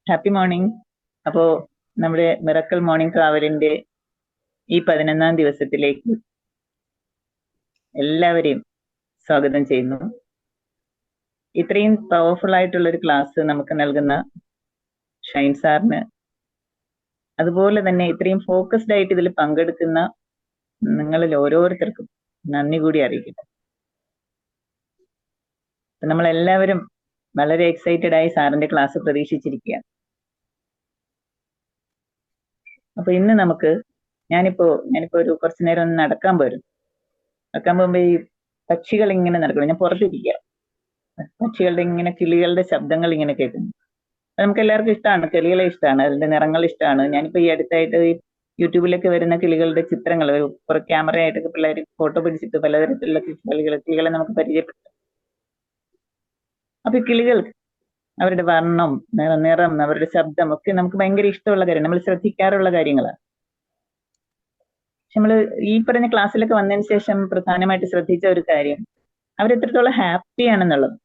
Happy morning. അപ്പോ നമ്മുടെ miracle morning ട്രാവലിന്റെ ഈ 11ാം ദിവസത്തിലേക്ക് എല്ലാവരെയും സ്വാഗതം ചെയ്യുന്നു. ഇത്രയും പവർഫുൾ ആയിട്ടുള്ള ഒരു ക്ലാസ് നമുക്ക് നൽകുന്ന ഷൈൻ സാറിന്, അതുപോലെ തന്നെ ഇത്രയും ഫോക്കസ്ഡ് ആയിട്ട് ഇതിൽ പങ്കെടുക്കുന്ന നിങ്ങളിൽ ഓരോരുത്തർക്കും നന്ദി കൂടി അറിയിക്കുന്നു. നമ്മളെല്ലാവരും വളരെ എക്സൈറ്റഡ് ആയി സാറിന്റെ ക്ലാസ് പ്രതീക്ഷിച്ചിരിക്കുകയാണ്. അപ്പൊ ഇന്ന് ഞാനിപ്പോ ഒരു കുറച്ചു നേരം ഒന്ന് നടക്കാൻ പോകുമ്പോ ഈ പക്ഷികൾ ഇങ്ങനെ നടക്കണം. ഞാൻ പുറത്തിരിക്കുക, പക്ഷികളുടെ ഇങ്ങനെ കിളികളുടെ ശബ്ദങ്ങൾ ഇങ്ങനെ കേൾക്കുന്നു. നമുക്ക് എല്ലാവർക്കും ഇഷ്ടമാണ്, കിളികളെ ഇഷ്ടമാണ്, അതിന്റെ നിറങ്ങൾ ഇഷ്ടമാണ്. ഞാനിപ്പോ ഈ അടുത്തായിട്ട് ഈ യൂട്യൂബിലൊക്കെ വരുന്ന കിളികളുടെ ചിത്രങ്ങൾ ക്യാമറ ആയിട്ടൊക്കെ പിള്ളേർ ഫോട്ടോ പിടിച്ചിട്ട് പലതരത്തിലുള്ള കിളികളെ നമുക്ക് പരിചയപ്പെട്ടു. അപ്പൊ ഈ കിളികൾ അവരുടെ വർണ്ണം, നിറം, അവരുടെ ശബ്ദം ഒക്കെ നമുക്ക് ഭയങ്കര ഇഷ്ടമുള്ള കാര്യം, നമ്മൾ ശ്രദ്ധിക്കാറുള്ള കാര്യങ്ങളാണ്. നമ്മൾ ഈ പറഞ്ഞ ക്ലാസ്സിലൊക്കെ വന്നതിന് ശേഷം പ്രധാനമായിട്ട് ശ്രദ്ധിച്ച ഒരു കാര്യം, അവരെത്രത്തോളം ഹാപ്പി ആണെന്നുള്ളത്.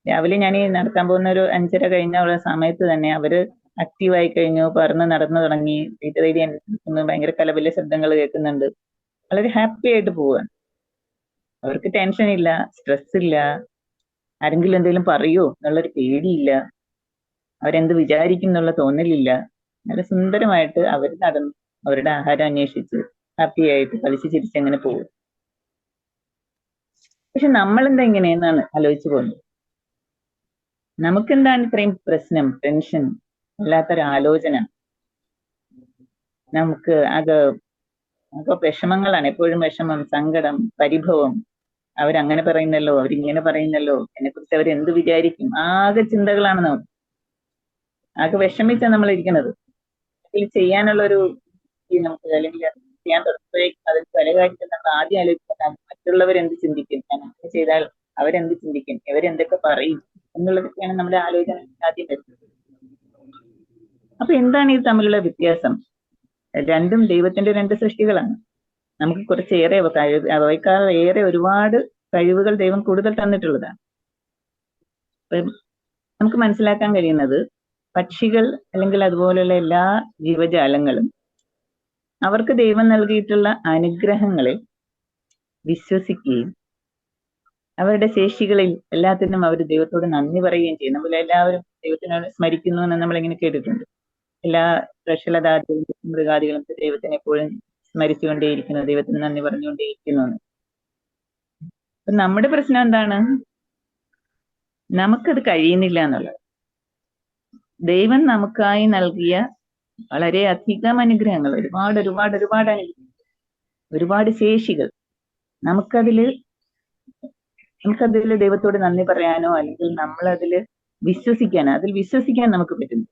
രാവിലെ ഞാൻ ഈ നടക്കാൻ പോകുന്ന ഒരു 5:30 കഴിഞ്ഞ സമയത്ത് തന്നെ അവര് ആക്റ്റീവായി കഴിഞ്ഞു, പറന്ന് നടന്നു തുടങ്ങി. ഭയങ്കര കലപില ശബ്ദങ്ങൾ കേൾക്കുന്നുണ്ട്. വളരെ ഹാപ്പി ആയിട്ട് പോവുകയാണ്. അവർക്ക് ടെൻഷൻ ഇല്ല, സ്ട്രെസ് ഇല്ല, ആരെങ്കിലും എന്തെങ്കിലും പറയോ എന്നുള്ളൊരു പേടിയില്ല, അവരെന്ത് വിചാരിക്കും എന്നുള്ള തോന്നലില്ല. നല്ല സുന്ദരമായിട്ട് അവർ നടന്നു അവരുടെ ആഹാരം അന്വേഷിച്ച് ഹാപ്പി ആയിട്ട് കളിച്ച് ചിരിച്ചങ്ങനെ പോകും. പക്ഷെ നമ്മളെന്താ ഇങ്ങനെയെന്നാണ് ആലോചിച്ചു പോകുന്നത്. നമുക്കെന്താണ് ഇത്രയും പ്രശ്നം, ടെൻഷൻ, അല്ലാത്തൊരു ആലോചന? നമുക്ക് വിഷമങ്ങളാണ്, എപ്പോഴും വിഷമം, സങ്കടം, പരിഭവം. അവരങ്ങനെ പറയുന്നല്ലോ, അവരിങ്ങനെ പറയുന്നല്ലോ, എന്നെ കുറിച്ച് അവരെന്ത് വിചാരിക്കും, ആകെ ചിന്തകളാണ് നമുക്ക്. ആകെ വിഷമിച്ചാണ് നമ്മൾ ഇരിക്കുന്നത്. ചെയ്യാനുള്ളൊരു നമുക്ക്, അല്ലെങ്കിൽ ചെയ്യാൻ തുടങ്ങുമ്പോഴേക്കും അതിൽ പല കാര്യത്തിൽ നമ്മൾ ആദ്യം ആലോചിക്കുന്നത് മറ്റുള്ളവരെന്ത് ചിന്തിക്കും, ഞാൻ അങ്ങനെ ചെയ്താൽ അവരെന്ത് ചിന്തിക്കും, ഇവരെന്തൊക്കെ പറയും എന്നുള്ളതൊക്കെയാണ് നമ്മുടെ ആലോചന ആദ്യം വരുന്നത്. അപ്പൊ എന്താണ് ഇത് തമ്മിലുള്ള വ്യത്യാസം? രണ്ടും ദൈവത്തിന്റെ രണ്ട് സൃഷ്ടികളാണ്. നമുക്ക് കുറച്ചേറെ അവയെക്കാളേറെ ഒരുപാട് കഴിവുകൾ ദൈവം കൂടുതൽ തന്നിട്ടുള്ളതാണ്. നമുക്ക് മനസ്സിലാക്കാൻ കഴിയുന്നത്, പക്ഷികൾ അല്ലെങ്കിൽ അതുപോലെയുള്ള എല്ലാ ജീവജാലങ്ങളും അവർക്ക് ദൈവം നൽകിയിട്ടുള്ള അനുഗ്രഹങ്ങളെ വിശ്വസിക്കുകയും അവരുടെ ശേഷികളിൽ എല്ലാത്തിനും അവർ ദൈവത്തോട് നന്ദി പറയുകയും ചെയ്യും. നമ്മൾ എല്ലാവരും ദൈവത്തിനോട് സ്മരിക്കുന്നു എന്ന് നമ്മളിങ്ങനെ കേട്ടിട്ടുണ്ട്. എല്ലാ വൃക്ഷലതാദികളും മൃഗാദികളും ദൈവത്തിനെ എപ്പോഴും സ്മരിച്ചുകൊണ്ടേയിരിക്കുന്നു, ദൈവത്തിന് നന്ദി പറഞ്ഞുകൊണ്ടേയിരിക്കുന്നു എന്ന്. അപ്പൊ നമ്മുടെ പ്രശ്നം എന്താണ്? നമുക്കത് കഴിയുന്നില്ല എന്നുള്ളത്. ദൈവം നമുക്കായി നൽകിയ വളരെ അധികം അനുഗ്രഹങ്ങൾ, ഒരുപാട് അനുഗ്രഹങ്ങൾ, ഒരുപാട് ശേഷികൾ, നമുക്കതില് ദൈവത്തോട് നന്ദി പറയാനോ അല്ലെങ്കിൽ അതിൽ വിശ്വസിക്കാൻ നമുക്ക് പറ്റുന്നു.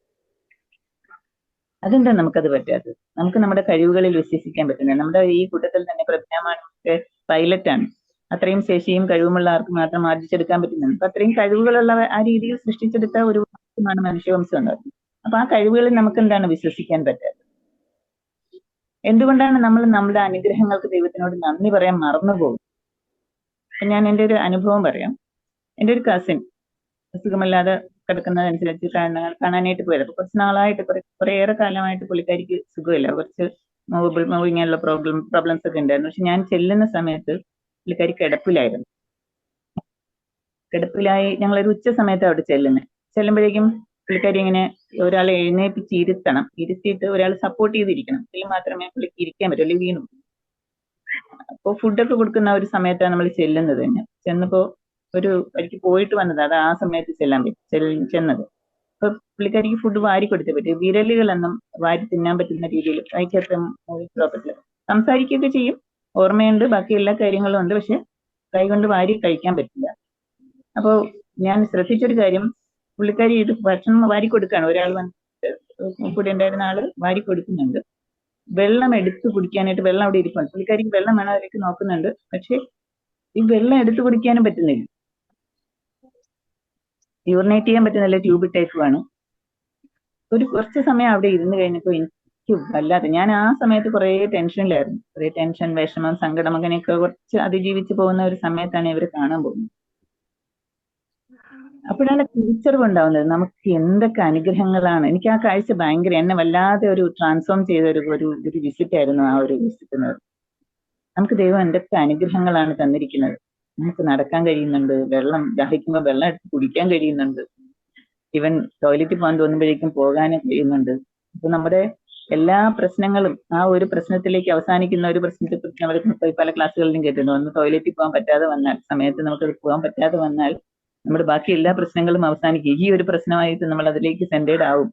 അതെന്താ നമുക്കത് പറ്റാത്തത്? നമുക്ക് നമ്മുടെ കഴിവുകളിൽ വിശ്വസിക്കാൻ പറ്റുന്നത്. നമ്മുടെ ഈ കൂട്ടത്തിൽ തന്നെ പ്രജ്ഞാമാനൊക്കെ പൈലറ്റാണ്. അത്രയും ശേഷിയും കഴിവുമുള്ള ആർക്ക് മാത്രം ആർജിച്ചെടുക്കാൻ പറ്റുന്നുണ്ട്. അപ്പൊ അത്രയും കഴിവുകളുള്ള ആ രീതിയിൽ സൃഷ്ടിച്ചെടുത്ത ഒരു വംശമാണ് മനുഷ്യവംശം ഉണ്ടാകുന്നത്. അപ്പൊ ആ കഴിവുകളിൽ നമുക്ക് എന്താണ് വിശ്വസിക്കാൻ പറ്റാത്തത്? എന്തുകൊണ്ടാണ് നമ്മൾ നമ്മുടെ അനുഗ്രഹങ്ങൾക്ക് ദൈവത്തിനോട് നന്ദി പറയാൻ മറന്നുപോകും? ഞാൻ എൻ്റെ ഒരു അനുഭവം പറയാം. എൻ്റെ ഒരു കസിൻ അസുഖമില്ലാതെ കിടക്കുന്നതനുസരിച്ച് കാണാനായിട്ട് പോയത്. അപ്പൊ കുറച്ച് നാളായിട്ട്, കുറേയേറെ കാലമായിട്ട് പുള്ളിക്കാരിക്ക് സുഖമില്ല, കുറച്ച് മൂവിങ്ങുള്ള പ്രോബ്ലംസ് ഒക്കെ ഉണ്ടായിരുന്നു. പക്ഷെ ഞാൻ ചെല്ലുന്ന സമയത്ത് പുള്ളിക്കാരി കിടപ്പിലായിരുന്നു. ഞങ്ങളൊരു ഉച്ച സമയത്ത് അവിടെ ചെല്ലുമ്പോഴേക്കും പുള്ളിക്കാരി ഇങ്ങനെ ഒരാളെ എഴുന്നേപ്പിച്ച് ഇരുത്തിയിട്ട് ഒരാൾ സപ്പോർട്ട് ചെയ്തിരിക്കണം, എങ്കിൽ മാത്രമേ പുള്ളിക്ക് ഇരിക്കാൻ പറ്റൂ, അല്ലെങ്കിൽ വീണു. അപ്പൊ ഫുഡൊക്കെ കൊടുക്കുന്ന ഒരു സമയത്താണ് നമ്മൾ ചെല്ലുന്നത്. തന്നെ ചെന്നപ്പോ എനിക്ക് പോയിട്ട് വന്നത്, അത് ആ സമയത്ത് ചെന്നത്. അപ്പൊ പുള്ളിക്കാരിക്ക് ഫുഡ് വാരി കൊടുത്തേ പറ്റും. വിരലുകളൊന്നും വാരി തിന്നാൻ പറ്റുന്ന രീതിയിൽ പറ്റില്ല. സംസാരിക്കുകയൊക്കെ ചെയ്യും, ഓർമ്മയുണ്ട്, ബാക്കി എല്ലാ കാര്യങ്ങളും ഉണ്ട്, പക്ഷെ കൈകൊണ്ട് വാരി കഴിക്കാൻ പറ്റില്ല. അപ്പോ ഞാൻ ശ്രദ്ധിച്ചൊരു കാര്യം, പുള്ളിക്കാരി ഇത് ഭക്ഷണം വാരി കൊടുക്കുകയാണ്. ഒരാൾ കൂടെ ഉണ്ടായിരുന്ന ആള് വാരി കൊടുക്കുന്നുണ്ട്. വെള്ളം എടുത്തു കുടിക്കാനായിട്ട് വെള്ളം അവിടെ ഇരിക്കുന്നുണ്ട്. പുള്ളിക്കാരിക്ക് വെള്ളം വേണം, അതിലേക്ക് നോക്കുന്നുണ്ട്. പക്ഷെ ഈ വെള്ളം എടുത്തു കുടിക്കാനും പറ്റുന്നില്ല, യൂറിനേറ്റ് ചെയ്യാൻ പറ്റുന്നില്ല, ട്യൂബ് ടൈപ്പുമാണ്. കുറച്ച് സമയം അവിടെ ഇരുന്ന് കഴിഞ്ഞപ്പോൾ എനിക്ക് വല്ലാതെ, ഞാൻ ആ സമയത്ത് കുറേ ടെൻഷനിലായിരുന്നു. കുറേ ടെൻഷൻ, വിഷമം, സങ്കടം, അങ്ങനെയൊക്കെ കുറച്ച് അതിജീവിച്ച് പോകുന്ന ഒരു സമയത്താണ് ഇവർ കാണാൻ പോകുന്നത്. അപ്പോഴാണ് തിരിച്ചറിവ് ഉണ്ടാവുന്നത് നമുക്ക് എന്തൊക്കെ അനുഗ്രഹങ്ങളാണ്. എനിക്ക് ആ കാഴ്ച ഭയങ്കര എന്നെ വല്ലാതെ ഒരു ട്രാൻസ്ഫോം ചെയ്ത ഒരു ഒരു ഒരു വിസിറ്റ് ആയിരുന്നു ആ ഒരു വിസിറ്റ് എന്ന് പറയുന്നത്. നമുക്ക് ദൈവം എന്തൊക്കെ അനുഗ്രഹങ്ങളാണ് തന്നിരിക്കുന്നത്. നമുക്ക് നടക്കാൻ കഴിയുന്നുണ്ട്, വെള്ളം ദാഹിക്കുമ്പോൾ വെള്ളം എടുത്ത് കുടിക്കാൻ കഴിയുന്നുണ്ട്, ഈവൻ ടോയ്ലറ്റിൽ പോകാൻ തോന്നുമ്പോഴേക്കും പോകാനും കഴിയുന്നുണ്ട്. അപ്പൊ നമ്മുടെ എല്ലാ പ്രശ്നങ്ങളും ആ ഒരു പ്രശ്നത്തിലേക്ക് അവസാനിക്കുന്ന ഒരു പ്രശ്നത്തെ കുറിച്ച് നമ്മൾ പല ക്ലാസ്സുകളിലും കേട്ടിട്ടുണ്ട്. ഒന്ന് ടോയ്ലറ്റിൽ പോകാൻ പറ്റാതെ വന്നാൽ, സമയത്ത് നമുക്ക് പോകാൻ പറ്റാതെ വന്നാൽ നമ്മുടെ ബാക്കി എല്ലാ പ്രശ്നങ്ങളും അവസാനിക്കും. ഈ ഒരു പ്രശ്നമായിട്ട് നമ്മൾ അതിലേക്ക് സെന്റേഡ് ആവും.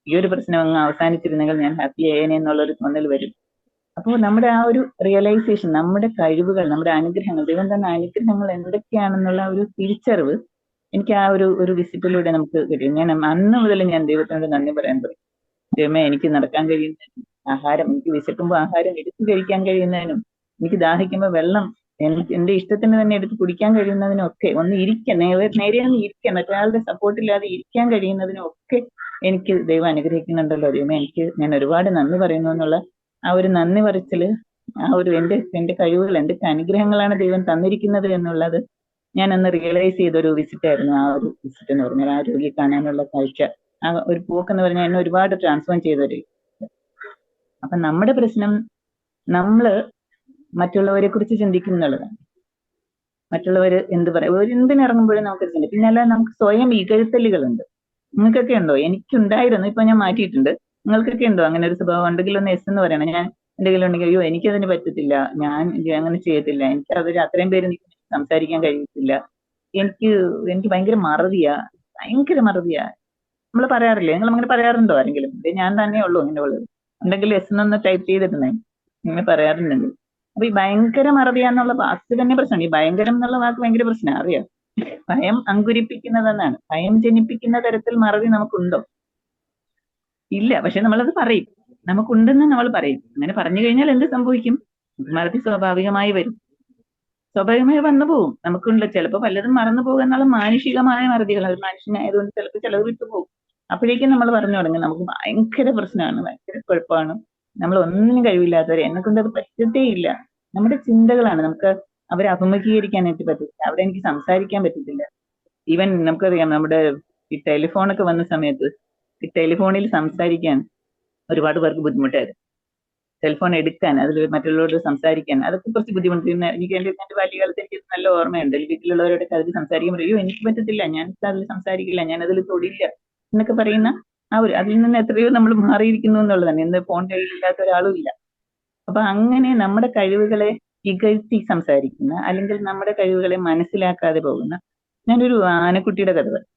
ഈ ഒരു പ്രശ്നം അങ്ങ് അവസാനിച്ചിരുന്നെങ്കിൽ ഞാൻ ഹാപ്പി ആയേനെ എന്നുള്ളൊരു തോന്നൽ വരും. അപ്പോൾ നമ്മുടെ ആ ഒരു റിയലൈസേഷൻ, നമ്മുടെ കഴിവുകൾ, നമ്മുടെ അനുഗ്രഹങ്ങൾ, ദൈവം തന്ന അനുഗ്രഹങ്ങൾ എന്തൊക്കെയാണെന്നുള്ള ഒരു തിരിച്ചറിവ് എനിക്ക് ആ ഒരു ഒരു വിസിറ്റിലൂടെ നമുക്ക് കിട്ടി. ഞാൻ അന്ന് മുതൽ ഞാൻ ദൈവത്തിനോട് നന്ദി പറയാൻ തുടങ്ങി. ദൈവമേ, എനിക്ക് നടക്കാൻ കഴിയുന്നതിനും ആഹാരം, എനിക്ക് വിശക്കുമ്പോൾ ആഹാരം എടുത്തു കഴിക്കാൻ കഴിയുന്നതിനും, എനിക്ക് ദാഹിക്കുമ്പോൾ വെള്ളം എനിക്ക് എന്റെ ഇഷ്ടത്തിന് തന്നെ എടുത്ത് കുടിക്കാൻ കഴിയുന്നതിനും ഒക്കെ, ഒന്ന് ഇരിക്കാൻ നേരെ ഒന്ന് ഇരിക്കാൻ, മറ്റൊരാളുടെ സപ്പോർട്ടില്ലാതെ ഇരിക്കാൻ കഴിയുന്നതിനും ഒക്കെ എനിക്ക് ദൈവം അനുഗ്രഹിക്കുന്നുണ്ടല്ലോ. ദൈവമേ, ഞാൻ ഒരുപാട് നന്ദി പറയുന്നു എന്നുള്ള ആ ഒരു നന്ദി പറച്ചില്, ആ ഒരു എന്റെ കഴിവുകൾ, എന്തൊക്കെ അനുഗ്രഹങ്ങളാണ് ദൈവം തന്നിരിക്കുന്നത് എന്നുള്ളത് ഞാൻ അന്ന് റിയലൈസ് ചെയ്ത ഒരു വിസിറ്റ് ആയിരുന്നു ആ ഒരു വിസിറ്റ് എന്ന് പറഞ്ഞാൽ. ആ രോഗിയെ കാണാനുള്ള കാഴ്ച, ആ ഒരു പോക്കെന്ന് പറഞ്ഞാൽ എന്നെ ഒരുപാട് ട്രാൻസ്ഫോം ചെയ്തൊരു. അപ്പൊ നമ്മുടെ പ്രശ്നം നമ്മള് മറ്റുള്ളവരെ കുറിച്ച് ചിന്തിക്കുന്നുള്ളതാണ്. മറ്റുള്ളവര് എന്ത് പറയും, എന്തിനിറങ്ങുമ്പോഴും നമുക്ക് ചിന്തിക്കും. പിന്നെ അല്ലാതെ നമുക്ക് സ്വയം ഇകഴ്ത്തലുകളുണ്ട്. നിങ്ങൾക്കൊക്കെ ഉണ്ടോ? എനിക്കുണ്ടായിരുന്നു, ഇപ്പൊ ഞാൻ മാറ്റിയിട്ടുണ്ട്. നിങ്ങൾക്കൊക്കെ ഉണ്ടോ അങ്ങനെ ഒരു സ്വഭാവം? ഉണ്ടെങ്കിൽ ഒന്ന് എസ് എന്ന് പറയണം. ഞാൻ എന്തെങ്കിലും ഉണ്ടെങ്കിൽ അയ്യോ എനിക്കതിന് പറ്റത്തില്ല, ഞാൻ അങ്ങനെ ചെയ്യത്തില്ല, എനിക്ക് അതിൽ അത്രയും പേര് സംസാരിക്കാൻ കഴിയത്തില്ല, എനിക്ക് എനിക്ക് ഭയങ്കര മറവിയാ, ഭയങ്കര മറവിയാ. നമ്മൾ പറയാറില്ലേ? നിങ്ങൾ അങ്ങനെ പറയാറുണ്ടോ ആരെങ്കിലും? ഞാൻ തന്നെ ഉള്ളൂ അങ്ങനെ ഉള്ളത്. ഉണ്ടെങ്കിൽ എസ് എന്നൊന്ന് ടൈപ്പ് ചെയ്തിട്ടുണ്ടേ, ഇങ്ങനെ പറയാറുണ്ടെങ്കിൽ. അപ്പൊ ഈ ഭയങ്കര മറവിയാന്നുള്ള വാക്ക് തന്നെ പ്രശ്നമാണ്. ഈ ഭയങ്കരം എന്നുള്ള വാക്ക് ഭയങ്കര പ്രശ്നമാണ്, അറിയാം. ഭയം അങ്കുരിപ്പിക്കുന്നതെന്നാണ്. ഭയം ജനിപ്പിക്കുന്ന തരത്തിൽ മറവി നമുക്കുണ്ടോ? ഇല്ല. പക്ഷെ നമ്മളത് പറയും, നമുക്കുണ്ടെന്ന് നമ്മൾ പറയും. അങ്ങനെ പറഞ്ഞു കഴിഞ്ഞാൽ എന്ത് സംഭവിക്കും? മറവി സ്വാഭാവികമായി വരും, സ്വാഭാവികമായി വന്നു പോകും. നമുക്കുണ്ട് ചിലപ്പോൾ പലതും മറന്നു പോകുക എന്നുള്ള മാനുഷികമായ മറവികൾ. അത് മനുഷ്യനായതുകൊണ്ട് ചിലപ്പോൾ ചിലവ് വിട്ടുപോകും. അപ്പോഴേക്കും നമ്മൾ പറഞ്ഞു തുടങ്ങും നമുക്ക് ഭയങ്കര പ്രശ്നമാണ്, ഭയങ്കര കുഴപ്പമാണ്, നമ്മൾ ഒന്നിനും കഴിവില്ലാത്തവരെ, എന്നെ കൊണ്ട് അത് പറ്റത്തേ ഇല്ല. നമ്മുടെ ചിന്തകളാണ്. നമുക്ക് അവരെ അഭിമുഖീകരിക്കാനായിട്ട് പറ്റത്തില്ല, അവിടെ എനിക്ക് സംസാരിക്കാൻ പറ്റത്തില്ല. ഈവൻ നമുക്കറിയാം, നമ്മുടെ ഈ ടെലിഫോണൊക്കെ വന്ന സമയത്ത് ഈ ടെലിഫോണിൽ സംസാരിക്കാൻ ഒരുപാട് പേർക്ക് ബുദ്ധിമുട്ടായിരുന്നു. ടെലിഫോൺ എടുക്കാൻ, അതിൽ മറ്റുള്ളവരോട് സംസാരിക്കാൻ, അതൊക്കെ കുറച്ച് ബുദ്ധിമുട്ട്. എനിക്ക് എന്റെ ബാല്യകാലത്ത് എനിക്ക് നല്ല ഓർമ്മയുണ്ട്. വീട്ടിലുള്ളവരോടൊക്കെ അതിൽ സംസാരിക്കുമ്പോൾ അയ്യോ എനിക്ക് പറ്റത്തില്ല, ഞാൻ അതിൽ സംസാരിക്കില്ല, ഞാൻ അതിൽ തൊടില്ല എന്നൊക്കെ പറയുന്ന ആ ഒരു, അതിൽ നിന്ന് എത്രയോ നമ്മൾ മാറിയിരിക്കുന്നു എന്നുള്ളതാണ്. ഇന്ന് ഫോൺ കയ്യിലില്ലാത്ത ഒരാളും ഇല്ല. അപ്പൊ അങ്ങനെ നമ്മുടെ കഴിവുകളെ ഇകഴ്ത്തി സംസാരിക്കുന്ന, അല്ലെങ്കിൽ നമ്മുടെ കഴിവുകളെ മനസ്സിലാക്കാതെ പോകുന്ന, ഞാനൊരു ആനക്കുട്ടിയുടെ കഥ പറയാം.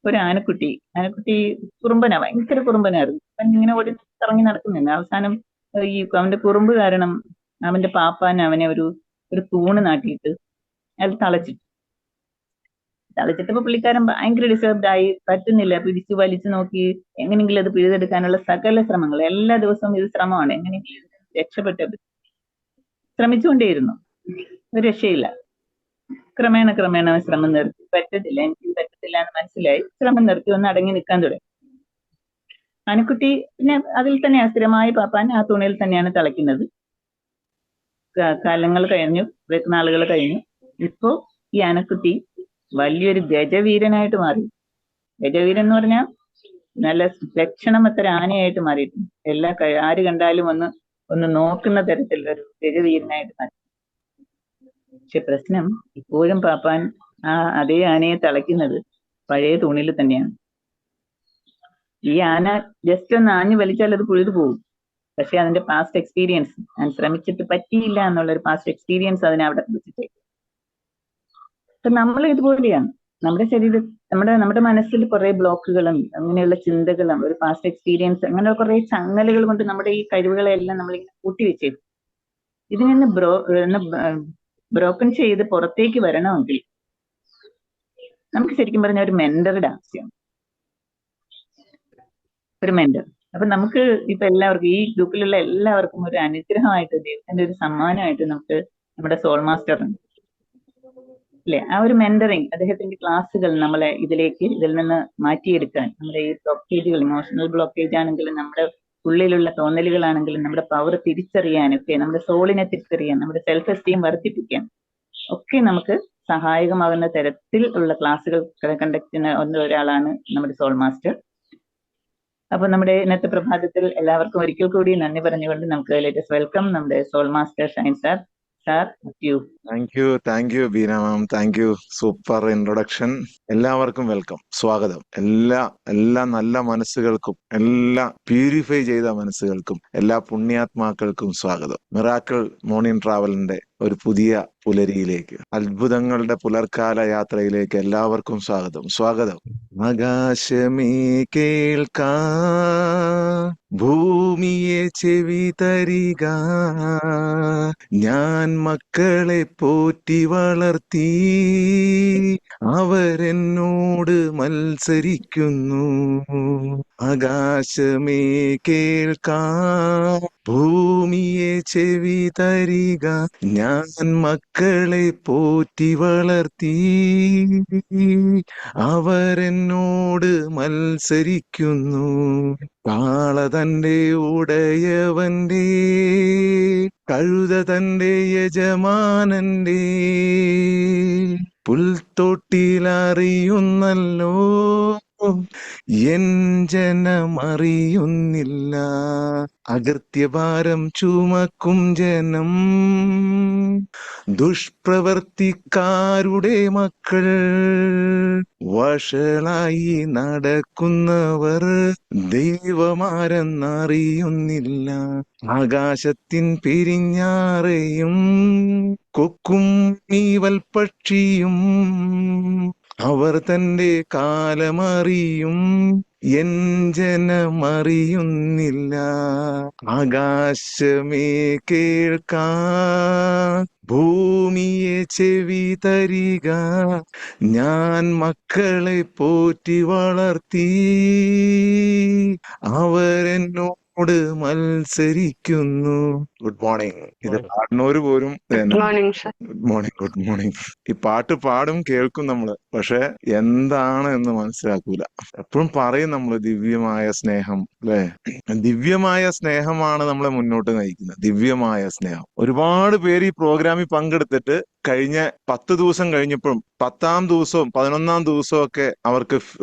ഒരു ആനക്കുട്ടി കുറുമ്പനാ, ഭയങ്കര കുറുമ്പനായിരുന്നു. അവൻ ഇങ്ങനെ ഓടി കറങ്ങി നടക്കുന്നുണ്ട്. അവസാനം ഈ അവന്റെ കുറുമ്പ് കാരണം അവന്റെ പാപ്പാൻ അവനെ ഒരു തൂണ് നാട്ടിയിട്ട് അത് തളച്ചിട്ടപ്പോ പുള്ളിക്കാരൻ ഭയങ്കര ഡിസ്റ്റർബ്ഡ് ആയി. പറ്റുന്നില്ല, പിടിച്ചു വലിച്ചു നോക്കി, എങ്ങനെയെങ്കിലും അത് പിഴുതെടുക്കാനുള്ള സകല ശ്രമങ്ങൾ, എല്ലാ ദിവസവും ഇത് ശ്രമമാണ്, എങ്ങനെയെങ്കിലും രക്ഷപ്പെട്ടത്. ശ്രമിച്ചുകൊണ്ടേയിരുന്നു, ഒരു രക്ഷയില്ല. ക്രമേണ ശ്രമം നിർത്തി. പറ്റത്തില്ല, എനിക്ക് പറ്റത്തില്ല എന്ന് മനസ്സിലായി. ശ്രമം നിർത്തി, ഒന്ന് അടങ്ങി നിൽക്കാൻ തുടങ്ങി. ആനക്കുട്ടി പിന്നെ അതിൽ തന്നെയാണ് സ്ഥിരമായി പാപ്പാൻ ആ തുണിയിൽ തന്നെയാണ് തിളയ്ക്കുന്നത്. കാലങ്ങൾ കഴിഞ്ഞു, നാളുകൾ കഴിഞ്ഞു. ഇപ്പോ ഈ ആനക്കുട്ടി വലിയൊരു ഗജവീരനായിട്ട് മാറി. ഗജവീരൻ എന്ന് പറഞ്ഞാൽ നല്ല ലക്ഷണം അത്ര ആനയായിട്ട് മാറിയിട്ടുണ്ട്. ആര് കണ്ടാലും ഒന്ന് നോക്കുന്ന തരത്തിൽ ഒരു ഗജവീരനായിട്ട് മാറി. പക്ഷെ പ്രശ്നം, ഇപ്പോഴും പാപ്പാൻ ആ അതേ ആനയെ തളയ്ക്കുന്നത് പഴയ തൂണിൽ തന്നെയാണ്. ഈ ആന ജസ്റ്റ് ഒന്ന് ആഞ്ഞു വലിച്ചാൽ അത് പുഴുതു പോകും. പക്ഷെ അതിന്റെ പാസ്റ്റ് എക്സ്പീരിയൻസ്, ഞാൻ ശ്രമിച്ചിട്ട് പറ്റിയില്ല എന്നുള്ള ഒരു പാസ്റ്റ് എക്സ്പീരിയൻസ് അതിനെ അവിടെ പിടിച്ചിട്ടേക്കും. അപ്പൊ നമ്മൾ ഇതുപോലെയാണ്. നമ്മുടെ ശരീരം, നമ്മുടെ മനസ്സിൽ കുറെ ബ്ലോക്കുകളും അങ്ങനെയുള്ള ചിന്തകളും ഒരു പാസ്റ്റ് എക്സ്പീരിയൻസ്, അങ്ങനെ കുറെ ചങ്ങലകൾ കൊണ്ട് നമ്മുടെ ഈ കഴിവുകളെല്ലാം നമ്മളിങ്ങനെ കൂട്ടിവെച്ചേക്കും. ഇതിനെ ബ്രോക്കൺ ചെയ്ത് പുറത്തേക്ക് വരണമെങ്കിൽ നമുക്ക് ശരിക്കും പറഞ്ഞ ഒരു മെന്ററുടെ ആവശ്യമാണ്. ഒരു മെന്റർ. അപ്പൊ നമുക്ക് ഇപ്പൊ എല്ലാവർക്കും, ഈ ഗ്രൂപ്പിലുള്ള എല്ലാവർക്കും ഒരു അനുഗ്രഹമായിട്ട്, ദൈവത്തിന്റെ ഒരു സമ്മാനമായിട്ട് നമുക്ക് നമ്മുടെ സോൾ മാസ്റ്റർ ഉണ്ട്, അല്ലെ? ആ ഒരു മെന്ററിങ്, അദ്ദേഹത്തിന്റെ ക്ലാസ്സുകൾ നമ്മളെ ഇതിൽ നിന്ന് മാറ്റിയെടുക്കാൻ, നമ്മുടെ ഈ ബ്ലോക്കേജുകൾ, ഇമോഷണൽ ബ്ലോക്കേജ് ആണെങ്കിലും, നമ്മുടെ ഉള്ളിലുള്ള തോന്നലുകളാണെങ്കിലും, നമ്മുടെ പവർ തിരിച്ചറിയാനൊക്കെ, നമ്മുടെ സോളിനെ തിരിച്ചറിയാൻ, നമ്മുടെ സെൽഫ് എസ്റ്റീം വർദ്ധിപ്പിക്കാൻ ഒക്കെ നമുക്ക് സഹായകമാകുന്ന തരത്തിൽ ഉള്ള ക്ലാസ്സുകൾ കണ്ടക്ട് ചെയ്യുന്ന ഒരാളാണ് നമ്മുടെ സോൾ മാസ്റ്റർ. അപ്പൊ നമ്മുടെ ഇന്നത്തെ പ്രഭാതത്തിൽ എല്ലാവർക്കും ഒരിക്കൽ കൂടി നന്ദി പറഞ്ഞുകൊണ്ട് നമുക്ക് ലേറ്റസ്റ്റ് വെൽക്കം നമ്മുടെ soul master Shine sir. Sir, thank you Beena ma'am, thank you. Super introduction. എല്ലാവർക്കും വെൽക്കം, സ്വാഗതം. എല്ലാ നല്ല മനസ്സുകൾക്കും, എല്ലാ പ്യൂരിഫൈ ചെയ്ത മനസ്സുകൾക്കും, എല്ലാ പുണ്യാത്മാക്കൾക്കും സ്വാഗതം. മിറാക്കിൾ മോർണിംഗ് ട്രാവലിന്റെ ഒരു പുതിയ പുലരിയിലേക്ക്, അത്ഭുതങ്ങളുടെ പുലർക്കാല യാത്രയിലേക്ക് എല്ലാവർക്കും സ്വാഗതം. ആകാശമേ കേൾക്കാ, ഭൂമിയെ ചെവി തരിക, ഞാൻ മക്കളെ പോറ്റി വളർത്തി, അവരെന്നോട് മത്സരിക്കുന്നു. ആകാശമേ കേൾക്കാ, ഭൂമിയെ ചെവി തരിക, ഞാൻ മക്കളെ പോറ്റി വളർത്തി, അവരെന്നോട് മത്സരിക്കുന്നു. കാള തന്റെ ഉടയവന്റെ, കഴുത തന്റെ യജമാനന്റെ, പുൽത്തൊട്ടിലറിയുന്നല്ലോ, എൻ ജനമറിയുന്നില്ല. അകൃത്യഭാരം ചുമക്കും ജനം, ദുഷ്പ്രവർത്തിക്കാരുടെ മക്കൾ, വഷളായി നടക്കുന്നവർ ദൈവമാരെന്നറിയുന്നില്ല. ആകാശത്തിൻ പെരിഞ്ഞാറയും കൊക്കും നീവൽപക്ഷിയും, അവർ തന്റെ കാലമറിയും, എൻ ജനമറിയുന്നില്ല. ആകാശമേ കേൾക്കാ, ഭൂമിയെ ചെവി തരിക, ഞാൻ മക്കളെ പോറ്റി വളർത്തി, അവരെന്നോട് മത്സരിക്കുന്നു. Good morning. ഇത് പാടുന്നവര് പോലും ഗുഡ് മോർണിംഗ്. ഈ പാട്ട് പാടും കേൾക്കും നമ്മള്, പക്ഷെ എന്താണ് എന്ന് മനസ്സിലാക്കൂല. എപ്പോഴും പറയും നമ്മള് ദിവ്യമായ സ്നേഹം, അല്ലെ? ദിവ്യമായ സ്നേഹമാണ് നമ്മളെ മുന്നോട്ട് നയിക്കുന്നത്. ദിവ്യമായ സ്നേഹം. ഒരുപാട് പേര് ഈ പ്രോഗ്രാമിൽ പങ്കെടുത്തിട്ട് കഴിഞ്ഞ 10 ദിവസം കഴിഞ്ഞപ്പോഴും 10ാം ദിവസവും 11ാം ദിവസവും ഒക്കെ അവർക്ക്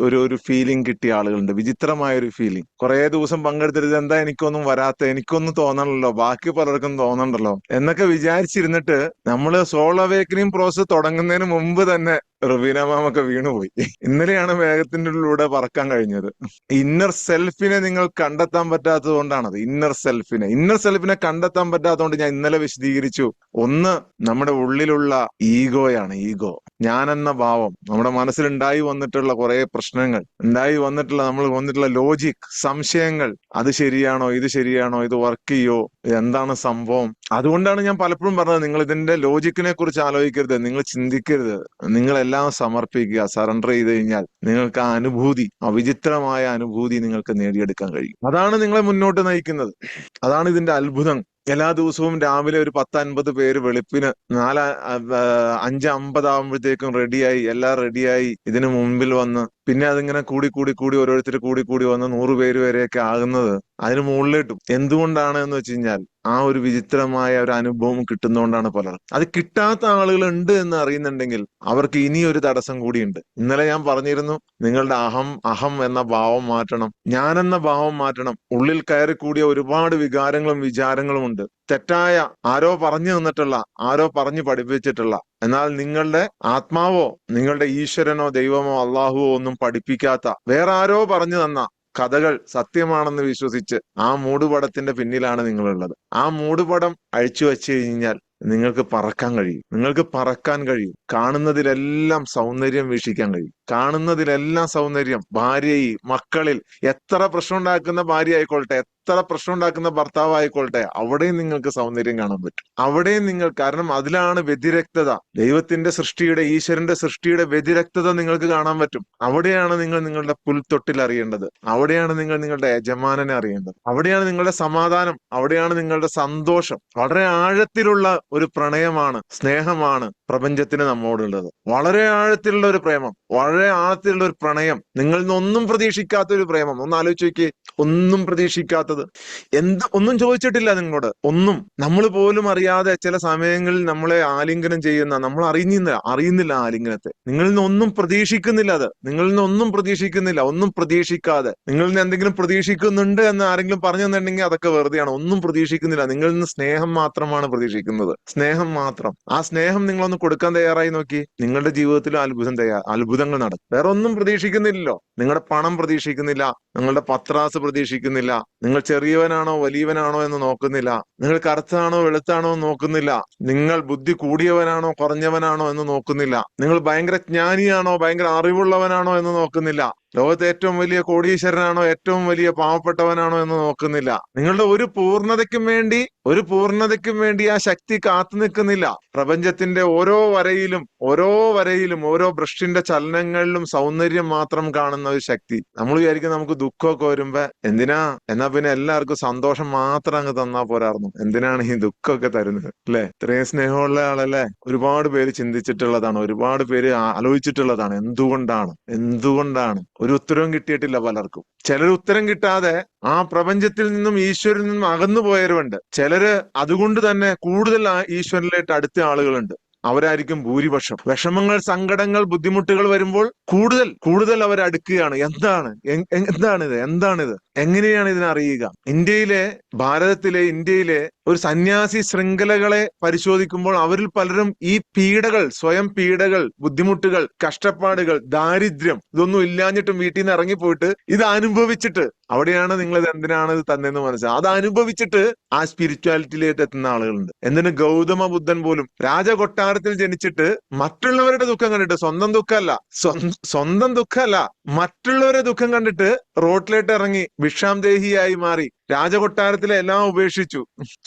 ഒരു ഫീലിംഗ് കിട്ടിയ ആളുകളുണ്ട്. വിചിത്രമായ ഒരു ഫീലിംഗ്. കുറെ ദിവസം പങ്കെടുത്തിട്ട് എന്താ എനിക്കൊന്നും വരാത്ത, എനിക്കൊന്നും തോന്നണല്ലോ, ബാക്കി പലർക്കും തോന്നണ്ടല്ലോ എന്നൊക്കെ വിചാരിച്ചിരുന്നിട്ട് നമ്മള് സോൾ അവേക്കനിങ് പ്രോസസ് തുടങ്ങുന്നതിന് മുമ്പ് തന്നെ റുബീന മാമൊക്കെ വീണുപോയി. ഇന്നലെയാണ് മേഘത്തിന്റെ ഉള്ളിലൂടെ പറക്കാൻ കഴിഞ്ഞത്. ഇന്നർ സെൽഫിനെ നിങ്ങൾ കണ്ടെത്താൻ പറ്റാത്തത് കൊണ്ടാണത്. ഇന്നർ സെൽഫിനെ കണ്ടെത്താൻ പറ്റാത്തതുകൊണ്ട് ഞാൻ ഇന്നലെ വിശദീകരിച്ചു. ഒന്ന്, നമ്മുടെ ഉള്ളിലുള്ള ഈഗോയാണ്. ഈഗോ, ഞാനെന്ന ഭാവം, നമ്മുടെ മനസ്സിലുണ്ടായി വന്നിട്ടുള്ള കുറെ പ്രശ്നങ്ങൾ, നമ്മൾ വന്നിട്ടുള്ള ലോജിക്, സംശയങ്ങൾ, അത് ശരിയാണോ, ഇത് ശരിയാണോ, ഇത് വർക്ക് ചെയ്യോ, എന്താണ് സംഭവം. അതുകൊണ്ടാണ് ഞാൻ പലപ്പോഴും പറഞ്ഞത്, നിങ്ങൾ ഇതിന്റെ ലോജിക്കിനെ കുറിച്ച് ആലോചിക്കരുത്, നിങ്ങൾ ചിന്തിക്കരുത്, നിങ്ങളെല്ലാം സമർപ്പിക്കുക. സറണ്ടർ ചെയ്ത് കഴിഞ്ഞാൽ നിങ്ങൾക്ക് ആ അനുഭൂതി, ആ വിചിത്രമായ അനുഭൂതി നിങ്ങൾക്ക് നേടിയെടുക്കാൻ കഴിയും. അതാണ് നിങ്ങളെ മുന്നോട്ട് നയിക്കുന്നത്. അതാണ് ഇതിന്റെ അത്ഭുതം. എല്ലാ ദിവസവും രാവിലെ ഒരു 10-50 പേര് വെളുപ്പിന് 5:50 ആകുമ്പോഴത്തേക്കും എല്ലാം റെഡിയായി ഇതിനു മുമ്പിൽ വന്ന്, പിന്നെ അതിങ്ങനെ കൂടി ഓരോരുത്തർ കൂടി വന്ന് 100 പേര് വരെയൊക്കെ ആകുന്നത് അതിന് മുകളിലിട്ടും. എന്തുകൊണ്ടാണ് എന്ന് വെച്ച് കഴിഞ്ഞാൽ ആ ഒരു വിചിത്രമായ ഒരു അനുഭവം കിട്ടുന്നതുകൊണ്ടാണ്. പലർക്കും അത് കിട്ടാത്ത ആളുകൾ ഉണ്ട് എന്ന് അറിയുന്നുണ്ടെങ്കിൽ അവർക്ക് ഇനിയൊരു തടസ്സം കൂടിയുണ്ട്. ഇന്നലെ ഞാൻ പറഞ്ഞിരുന്നു, നിങ്ങളുടെ അഹം എന്ന ഭാവം മാറ്റണം, ഞാനെന്ന ഭാവം മാറ്റണം. ഉള്ളിൽ കയറി കൂടിയ ഒരുപാട് വികാരങ്ങളും വിചാരങ്ങളും ഉണ്ട്. തെറ്റായ ആരോ പറഞ്ഞു തന്നിട്ടുള്ള, ആരോ പറഞ്ഞു പഠിപ്പിച്ചിട്ടുള്ള, എന്നാൽ നിങ്ങളുടെ ആത്മാവോ നിങ്ങളുടെ ഈശ്വരനോ ദൈവമോ അള്ളാഹുവോ ഒന്നും പഠിപ്പിക്കാത്ത, വേറെ ആരോ പറഞ്ഞു തന്ന കഥകൾ സത്യമാണെന്ന് വിശ്വസിച്ച് ആ മൂടുപടത്തിന്റെ പിന്നിലാണ് നിങ്ങളുള്ളത്. ആ മൂടുപടം അഴിച്ചു വെച്ച് കഴിഞ്ഞാൽ നിങ്ങൾക്ക് പറക്കാൻ കഴിയും. നിങ്ങൾക്ക് പറക്കാൻ കഴിയും. കാണുന്നതിലെല്ലാം സൗന്ദര്യം വീക്ഷിക്കാൻ കഴിയും. കാണുന്നതിലെല്ലാം സൗന്ദര്യം. ഭാര്യയിൽ, മക്കളിൽ, എത്ര പ്രശ്നം ഉണ്ടാക്കുന്ന ഭാര്യ ആയിക്കൊള്ളട്ടെ, എത്ര പ്രശ്നം ഉണ്ടാക്കുന്ന ഭർത്താവ് ആയിക്കൊള്ളട്ടെ, അവിടെയും നിങ്ങൾക്ക് സൗന്ദര്യം കാണാൻ പറ്റും. അവിടെയും കാരണം അതിലാണ് വ്യതിരക്തത. ദൈവത്തിന്റെ സൃഷ്ടിയുടെ, ഈശ്വരന്റെ സൃഷ്ടിയുടെ വ്യതിരക്തത നിങ്ങൾക്ക് കാണാൻ പറ്റും. അവിടെയാണ് നിങ്ങൾ നിങ്ങളുടെ പുൽത്തൊട്ടിൽ അറിയേണ്ടത്. അവിടെയാണ് നിങ്ങൾ നിങ്ങളുടെ യജമാനനെ അറിയേണ്ടത്. അവിടെയാണ് നിങ്ങളുടെ സമാധാനം. അവിടെയാണ് നിങ്ങളുടെ സന്തോഷം. വളരെ ആഴത്തിലുള്ള ഒരു പ്രണയമാണ്, സ്നേഹമാണ് പ്രപഞ്ചത്തിന് നമ്മോടുള്ളത്. വളരെ ആഴത്തിലുള്ള ഒരു പ്രേമം, വളരെ ആഴത്തിലുള്ള ഒരു പ്രണയം, നിങ്ങളിൽ നിന്നൊന്നും പ്രതീക്ഷിക്കാത്ത ഒരു പ്രേമം. ഒന്ന് ആലോചിച്ച് നോക്കിയേ. ഒന്നും പ്രതീക്ഷിക്കാത്തത്. ഒന്നും ചോദിച്ചിട്ടില്ല നിങ്ങളോട്, ഒന്നും. നമ്മൾ പോലും അറിയാതെ ചില സമയങ്ങളിൽ നമ്മളെ ആലിംഗനം ചെയ്യുന്ന, നമ്മൾ അറിയുന്നില്ല ആലിംഗനത്തെ. നിങ്ങളിൽ നിന്ന് ഒന്നും പ്രതീക്ഷിക്കുന്നില്ല. നിങ്ങളിൽ നിന്ന് ഒന്നും പ്രതീക്ഷിക്കുന്നില്ല. ഒന്നും പ്രതീക്ഷിക്കാതെ നിങ്ങളിൽ നിന്ന് എന്തെങ്കിലും പ്രതീക്ഷിക്കുന്നുണ്ട് എന്ന് ആരെങ്കിലും പറഞ്ഞു തന്നിട്ടുണ്ടെങ്കിൽ അതൊക്കെ വെറുതെയാണ്. ഒന്നും പ്രതീക്ഷിക്കുന്നില്ല. നിങ്ങളിൽ നിന്ന് സ്നേഹം മാത്രമാണ് പ്രതീക്ഷിക്കുന്നത്. സ്നേഹം മാത്രം. ആ സ്നേഹം നിങ്ങളൊന്ന് കൊടുക്കാൻ തയ്യാറായി നോക്കി, നിങ്ങളുടെ ജീവിതത്തിലും അത്ഭുതങ്ങൾ നടക്കും. വേറെ ഒന്നും പ്രതീക്ഷിക്കുന്നില്ലല്ലോ. നിങ്ങളുടെ പണം പ്രതീക്ഷിക്കുന്നില്ല, നിങ്ങളുടെ പത്രാസ് പ്രതീക്ഷിക്കുന്നില്ല, നിങ്ങൾ ചെറിയവനാണോ വലിയവനാണോ എന്ന് നോക്കുന്നില്ല, നിങ്ങൾ കറുത്താണോ വെളുത്താണോ എന്ന് നോക്കുന്നില്ല, നിങ്ങൾ ബുദ്ധി കൂടിയവനാണോ കുറഞ്ഞവനാണോ എന്ന് നോക്കുന്നില്ല, നിങ്ങൾ ഭയങ്കര ജ്ഞാനിയാണോ ഭയങ്കര അറിവുള്ളവനാണോ എന്ന് നോക്കുന്നില്ല, ലോകത്തെ ഏറ്റവും വലിയ കോടീശ്വരനാണോ ഏറ്റവും വലിയ പാവപ്പെട്ടവനാണോ എന്ന് നോക്കുന്നില്ല. നിങ്ങളുടെ ഒരു പൂർണ്ണതയ്ക്കും വേണ്ടി ആ ശക്തി കാത്തു നിൽക്കുന്നില്ല. പ്രപഞ്ചത്തിന്റെ ഓരോ വരയിലും ഓരോ ബ്രഷിന്റെ ചലനങ്ങളിലും സൗന്ദര്യം മാത്രം കാണുന്ന ഒരു ശക്തി. നമ്മൾ വിചാരിക്കും നമുക്ക് ദുഃഖമൊക്കെ വരുമ്പോ എന്നാ പിന്നെ എല്ലാവർക്കും സന്തോഷം മാത്രം അങ്ങ് തന്നാ പോരായിരുന്നു, എന്തിനാണ് ഈ ദുഃഖമൊക്കെ തരുന്നത് അല്ലെ? ഇത്രയും സ്നേഹമുള്ള ആളല്ലേ? ഒരുപാട് പേര് ചിന്തിച്ചിട്ടുള്ളതാണ്, ഒരുപാട് പേര് ആലോചിച്ചിട്ടുള്ളതാണ്. എന്തുകൊണ്ടാണ് ഒരു ഉത്തരവും കിട്ടിയിട്ടില്ല പലർക്കും. ചിലർ ഉത്തരം കിട്ടാതെ ആ പ്രപഞ്ചത്തിൽ നിന്നും ഈശ്വരനിൽ നിന്നും അകന്നു പോയവരുണ്ട്. ചിലര് അതുകൊണ്ട് തന്നെ കൂടുതൽ ഈശ്വരനിലായിട്ട് അടുത്ത ആളുകളുണ്ട്. അവരായിരിക്കും ഭൂരിപക്ഷം. വിഷമങ്ങൾ, സങ്കടങ്ങൾ, ബുദ്ധിമുട്ടുകൾ വരുമ്പോൾ കൂടുതൽ അവർ അടുക്കുകയാണ്. എന്താണിത്? എങ്ങനെയാണ് ഇതിനറിയുക? ഭാരതത്തിലെ ഇന്ത്യയിലെ ഒരു സന്യാസി ശൃംഖലകളെ പരിശോധിക്കുമ്പോൾ അവരിൽ പലരും ഈ സ്വയം പീഡകൾ, ബുദ്ധിമുട്ടുകൾ, കഷ്ടപ്പാടുകൾ, ദാരിദ്ര്യം ഇതൊന്നും ഇല്ലാഞ്ഞിട്ടും വീട്ടിൽ നിന്ന് ഇറങ്ങിപ്പോയിട്ട് ഇത് അനുഭവിച്ചിട്ട്, അവിടെയാണ് നിങ്ങൾ ഇത് എന്തിനാണ് ഇത് തന്നെന്ന് മനസ്സിലാക്കുക. അത് അനുഭവിച്ചിട്ട് ആ സ്പിരിച്വാലിറ്റിയിലേക്ക് എത്തുന്ന ആളുകളുണ്ട്. എന്തിന് ഗൗതമ ബുദ്ധൻ പോലും രാജകൊട്ടാരത്തിൽ ജനിച്ചിട്ട് മറ്റുള്ളവരുടെ ദുഃഖം കണ്ടിട്ട്, സ്വന്തം ദുഃഖമല്ല മറ്റുള്ളവരുടെ ദുഃഖം കണ്ടിട്ട് റോട്ടിലേക്ക് ഇറങ്ങി ഭിക്ഷാംദേഹിയായി മാറി. രാജകൊട്ടാരത്തിലെ എല്ലാം ഉപേക്ഷിച്ചു.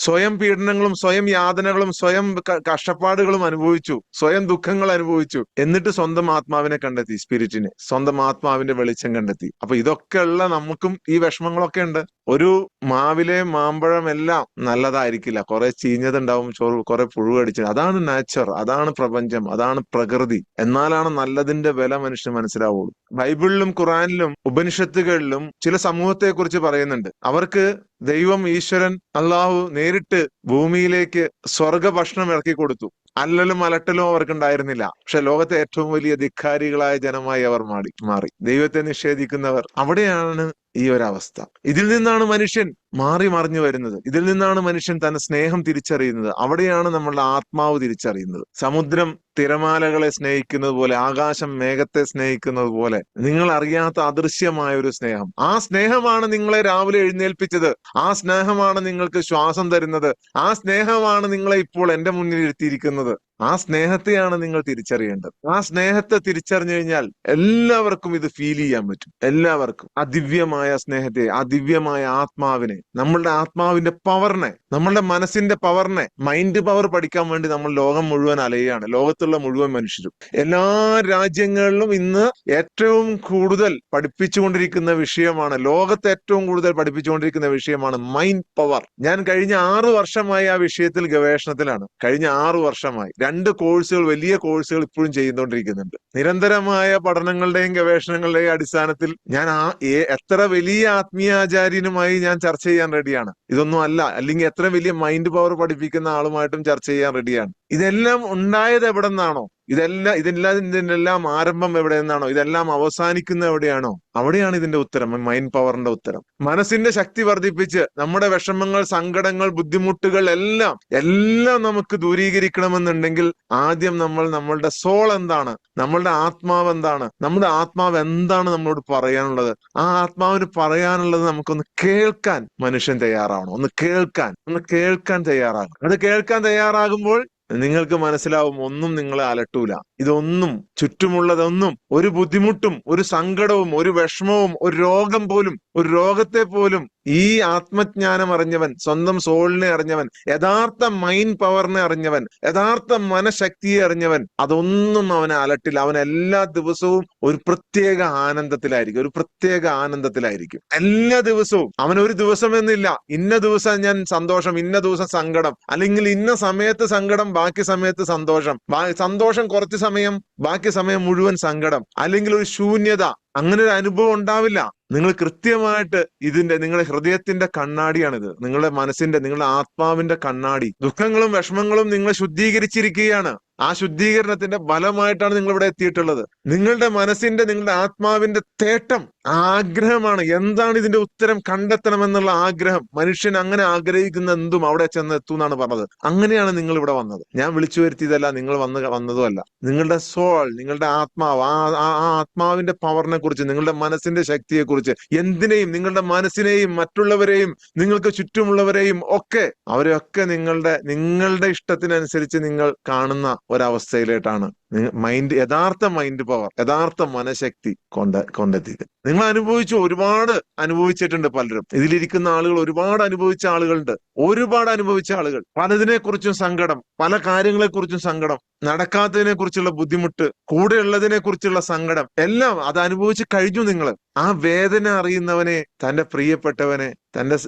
സ്വയം പീഡനങ്ങളും സ്വയം യാതനകളും സ്വയം കഷ്ടപ്പാടുകളും അനുഭവിച്ചു, സ്വയം ദുഃഖങ്ങൾ അനുഭവിച്ചു. എന്നിട്ട് സ്വന്തം ആത്മാവിനെ കണ്ടെത്തി, സ്പിരിറ്റിനെ, സ്വന്തം ആത്മാവിന്റെ വെളിച്ചം കണ്ടെത്തി. അപ്പൊ ഇതൊക്കെ ഉള്ള നമുക്കും ഈ വിഷമങ്ങളൊക്കെ ഉണ്ട്. ഒരു മാവിലെ മാമ്പഴം എല്ലാം നല്ലതായിരിക്കില്ല. കുറെ ചീഞ്ഞതുണ്ടാവും, കുറെ പുഴു കടിച്ചത്. അതാണ് നാച്ചർ, അതാണ് പ്രപഞ്ചം, അതാണ് പ്രകൃതി. എന്നാലാണ് നല്ലതിന്റെ വില മനുഷ്യന് മനസ്സിലാവുള്ളൂ. ബൈബിളിലും ഖുറാനിലും ഉപനിഷത്തുകളിലും ചില സമൂഹത്തെ കുറിച്ച് പറയുന്നുണ്ട്. അവർക്ക് ദൈവം, ഈശ്വരൻ, അള്ളാഹു നേരിട്ട് ഭൂമിയിലേക്ക് സ്വർഗ ഭക്ഷണം ഇറക്കി കൊടുത്തു. അല്ലലും അലട്ടലും അവർക്കുണ്ടായിരുന്നില്ല. പക്ഷെ ലോകത്തെ ഏറ്റവും വലിയ ധിക്കാരികളായ ജനമായി അവർ മാറി. ദൈവത്തെ നിഷേധിക്കുന്നവർ. അവിടെയാണ് ഈ ഒരവസ്ഥ. ഇതിൽ നിന്നാണ് മനുഷ്യൻ മറിഞ്ഞു വരുന്നത്. ഇതിൽ നിന്നാണ് മനുഷ്യൻ തന്റെ സ്നേഹം തിരിച്ചറിയുന്നത്. അവിടെയാണ് നമ്മളുടെ ആത്മാവ് തിരിച്ചറിയുന്നത്. സമുദ്രം തിരമാലകളെ സ്നേഹിക്കുന്നത് പോലെ, ആകാശം മേഘത്തെ സ്നേഹിക്കുന്നത് പോലെ നിങ്ങൾ അറിയാത്ത അദൃശ്യമായ ഒരു സ്നേഹം. ആ സ്നേഹമാണ് നിങ്ങളെ രാവിലെ എഴുന്നേൽപ്പിച്ചത്. ആ സ്നേഹമാണ് നിങ്ങൾക്ക് ശ്വാസം തരുന്നത്. ആ സ്നേഹമാണ് നിങ്ങളെ ഇപ്പോൾ എന്റെ മുന്നിൽ ഇരുത്തിയിരിക്കുന്നത്. ആ സ്നേഹത്തെയാണ് നിങ്ങൾ തിരിച്ചറിയേണ്ടത്. ആ സ്നേഹത്തെ തിരിച്ചറിഞ്ഞു കഴിഞ്ഞാൽ എല്ലാവർക്കും ഇത് ഫീൽ ചെയ്യാൻ പറ്റും. എല്ലാവർക്കും ആ ദിവ്യമായ സ്നേഹത്തെ, ആ ദിവ്യമായ ആത്മാവിനെ, നമ്മളുടെ ആത്മാവിന്റെ പവറിനെ, നമ്മളുടെ മനസ്സിന്റെ പവറിനെ, മൈൻഡ് പവർ പഠിക്കാൻ വേണ്ടി നമ്മൾ ലോകം മുഴുവൻ അലയുകയാണ്. ലോകത്തുള്ള മുഴുവൻ മനുഷ്യരും, എല്ലാ രാജ്യങ്ങളിലും ഇന്ന് ഏറ്റവും കൂടുതൽ പഠിപ്പിച്ചുകൊണ്ടിരിക്കുന്ന വിഷയമാണ്, ലോകത്ത് ഏറ്റവും കൂടുതൽ പഠിപ്പിച്ചുകൊണ്ടിരിക്കുന്ന വിഷയമാണ് മൈൻഡ് പവർ. ഞാൻ കഴിഞ്ഞ 6 വർഷമായി ആ വിഷയത്തിൽ ഗവേഷണത്തിലാണ്. കഴിഞ്ഞ 6 വർഷമായി 2 കോഴ്സുകൾ, വലിയ കോഴ്സുകൾ ഇപ്പോഴും ചെയ്തുകൊണ്ടിരിക്കുന്നുണ്ട്. നിരന്തരമായ പഠനങ്ങളുടെയും ഗവേഷണങ്ങളുടെയും അടിസ്ഥാനത്തിൽ ഞാൻ എത്ര വലിയ ആത്മീയാചാര്യനുമായി ഞാൻ ചർച്ച ചെയ്യാൻ റെഡിയാണ്. ഇതൊന്നും അല്ലെങ്കിൽ എത്ര വലിയ മൈൻഡ് പവർ പഠിപ്പിക്കുന്ന ആളുമായിട്ടും ചർച്ച ചെയ്യാൻ റെഡിയാണ്. ഇതെല്ലാം ഉണ്ടായത് എവിടെ നിന്നാണോ? ഇതിനെല്ലാം ആരംഭം എവിടെ നിന്നാണോ? ഇതെല്ലാം അവസാനിക്കുന്ന എവിടെയാണോ? അവിടെയാണ് ഇതിന്റെ ഉത്തരം, മൈൻഡ് പവറിന്റെ ഉത്തരം. മനസ്സിന്റെ ശക്തി വർദ്ധിപ്പിച്ച് നമ്മുടെ വിഷമങ്ങൾ, സങ്കടങ്ങൾ, ബുദ്ധിമുട്ടുകൾ എല്ലാം നമുക്ക് ദൂരീകരിക്കണമെന്നുണ്ടെങ്കിൽ ആദ്യം നമ്മളുടെ സോൾ എന്താണ്, നമ്മളുടെ ആത്മാവ് എന്താണ്, നമ്മുടെ ആത്മാവ് എന്താണ് നമ്മളോട് പറയാനുള്ളത്, ആ ആത്മാവിന് പറയാനുള്ളത് നമുക്കൊന്ന് കേൾക്കാൻ മനുഷ്യൻ തയ്യാറാവണം. ഒന്ന് കേൾക്കാൻ തയ്യാറാകണം. അത് കേൾക്കാൻ തയ്യാറാകുമ്പോൾ നിങ്ങൾക്ക് മനസ്സിലാവും, ഒന്നും നിങ്ങളെ അലട്ടൂല. ഇതൊന്നും, ചുറ്റുമുള്ളതൊന്നും, ഒരു ബുദ്ധിമുട്ടും ഒരു സങ്കടവും ഒരു വിഷമവും ഒരു രോഗത്തെ പോലും ഈ ആത്മജ്ഞാനം അറിഞ്ഞവൻ, സ്വന്തം സോളിനെ അറിഞ്ഞവൻ, യഥാർത്ഥ മൈൻഡ് പവറിനെ അറിഞ്ഞവൻ, യഥാർത്ഥ മനഃശക്തിയെ അറിഞ്ഞവൻ, അതൊന്നും അവനെ അലട്ടില്ല. അവൻ എല്ലാ ദിവസവും ഒരു പ്രത്യേക ആനന്ദത്തിലായിരിക്കും. എല്ലാ ദിവസവും അവൻ ഒരു ദിവസം എന്നില്ല, ഇന്ന ദിവസം ഞാൻ സന്തോഷം, ഇന്ന ദിവസം സങ്കടം, അല്ലെങ്കിൽ ഇന്ന സമയത്ത് സങ്കടം, ബാക്കി സമയത്ത് സന്തോഷം, സന്തോഷം കുറച്ച് സമയം, ബാക്കി സമയം മുഴുവൻ സങ്കടം, അല്ലെങ്കിൽ ഒരു ശൂന്യത. അങ്ങനെ ഒരു അനുഭവം ഉണ്ടാവില്ല. നിങ്ങൾ കൃത്യമായിട്ട് നിങ്ങളുടെ ഹൃദയത്തിന്റെ കണ്ണാടിയാണിത്. നിങ്ങളുടെ മനസ്സിന്റെ, നിങ്ങളുടെ ആത്മാവിന്റെ കണ്ണാടി. ദുഃഖങ്ങളും വിഷമങ്ങളും നിങ്ങളെ ശുദ്ധീകരിച്ചിരിക്കുകയാണ്. ആ ശുദ്ധീകരണത്തിന്റെ ഫലമായിട്ടാണ് നിങ്ങൾ ഇവിടെ എത്തിയിട്ടുള്ളത്. നിങ്ങളുടെ മനസ്സിന്റെ, നിങ്ങളുടെ ആത്മാവിന്റെ തേട്ടം, ആഗ്രഹമാണ്. എന്താണ് ഇതിന്റെ ഉത്തരം കണ്ടെത്തണമെന്നുള്ള ആഗ്രഹം. മനുഷ്യൻ അങ്ങനെ ആഗ്രഹിക്കുന്ന എന്തും അവിടെ ചെന്ന് എത്തും എന്നാണ് പറഞ്ഞത്. അങ്ങനെയാണ് നിങ്ങൾ ഇവിടെ വന്നത്. ഞാൻ വിളിച്ചു വരുത്തിയതല്ല, നിങ്ങൾ വന്നതുമല്ല. നിങ്ങളുടെ സോൾ, നിങ്ങളുടെ ആത്മാവ്, ആ ആത്മാവിന്റെ പവറിനെ കുറിച്ച്, നിങ്ങളുടെ മനസ്സിന്റെ ശക്തിയെ കുറിച്ച്, എന്തിനേയും, നിങ്ങളുടെ മനസ്സിനെയും മറ്റുള്ളവരെയും നിങ്ങൾക്ക് ചുറ്റുമുള്ളവരെയും ഒക്കെ, അവരെയൊക്കെ നിങ്ങളുടെ ഇഷ്ടത്തിനനുസരിച്ച് നിങ്ങൾ കാണുന്ന ഒരവസ്ഥയിലേട്ടാണ് യഥാർത്ഥ മൈൻഡ് പവർ, യഥാർത്ഥ മനഃശക്തി കൊണ്ടെത്തിയത്. നിങ്ങൾ ഒരുപാട് അനുഭവിച്ചിട്ടുണ്ട്. പലരും ഇതിലിരിക്കുന്ന ആളുകൾ ഒരുപാട് അനുഭവിച്ച ആളുകളുണ്ട്. പലതിനെ കുറിച്ചും സങ്കടം, പല കാര്യങ്ങളെ കുറിച്ചും സങ്കടം, നടക്കാത്തതിനെ കുറിച്ചുള്ള ബുദ്ധിമുട്ട്, കൂടെ ഉള്ളതിനെ കുറിച്ചുള്ള സങ്കടം, എല്ലാം അത് അനുഭവിച്ച് കഴിഞ്ഞു നിങ്ങൾ. ആ വേദന അറിയുന്നവനെ, തന്റെ പ്രിയപ്പെട്ടവനെ,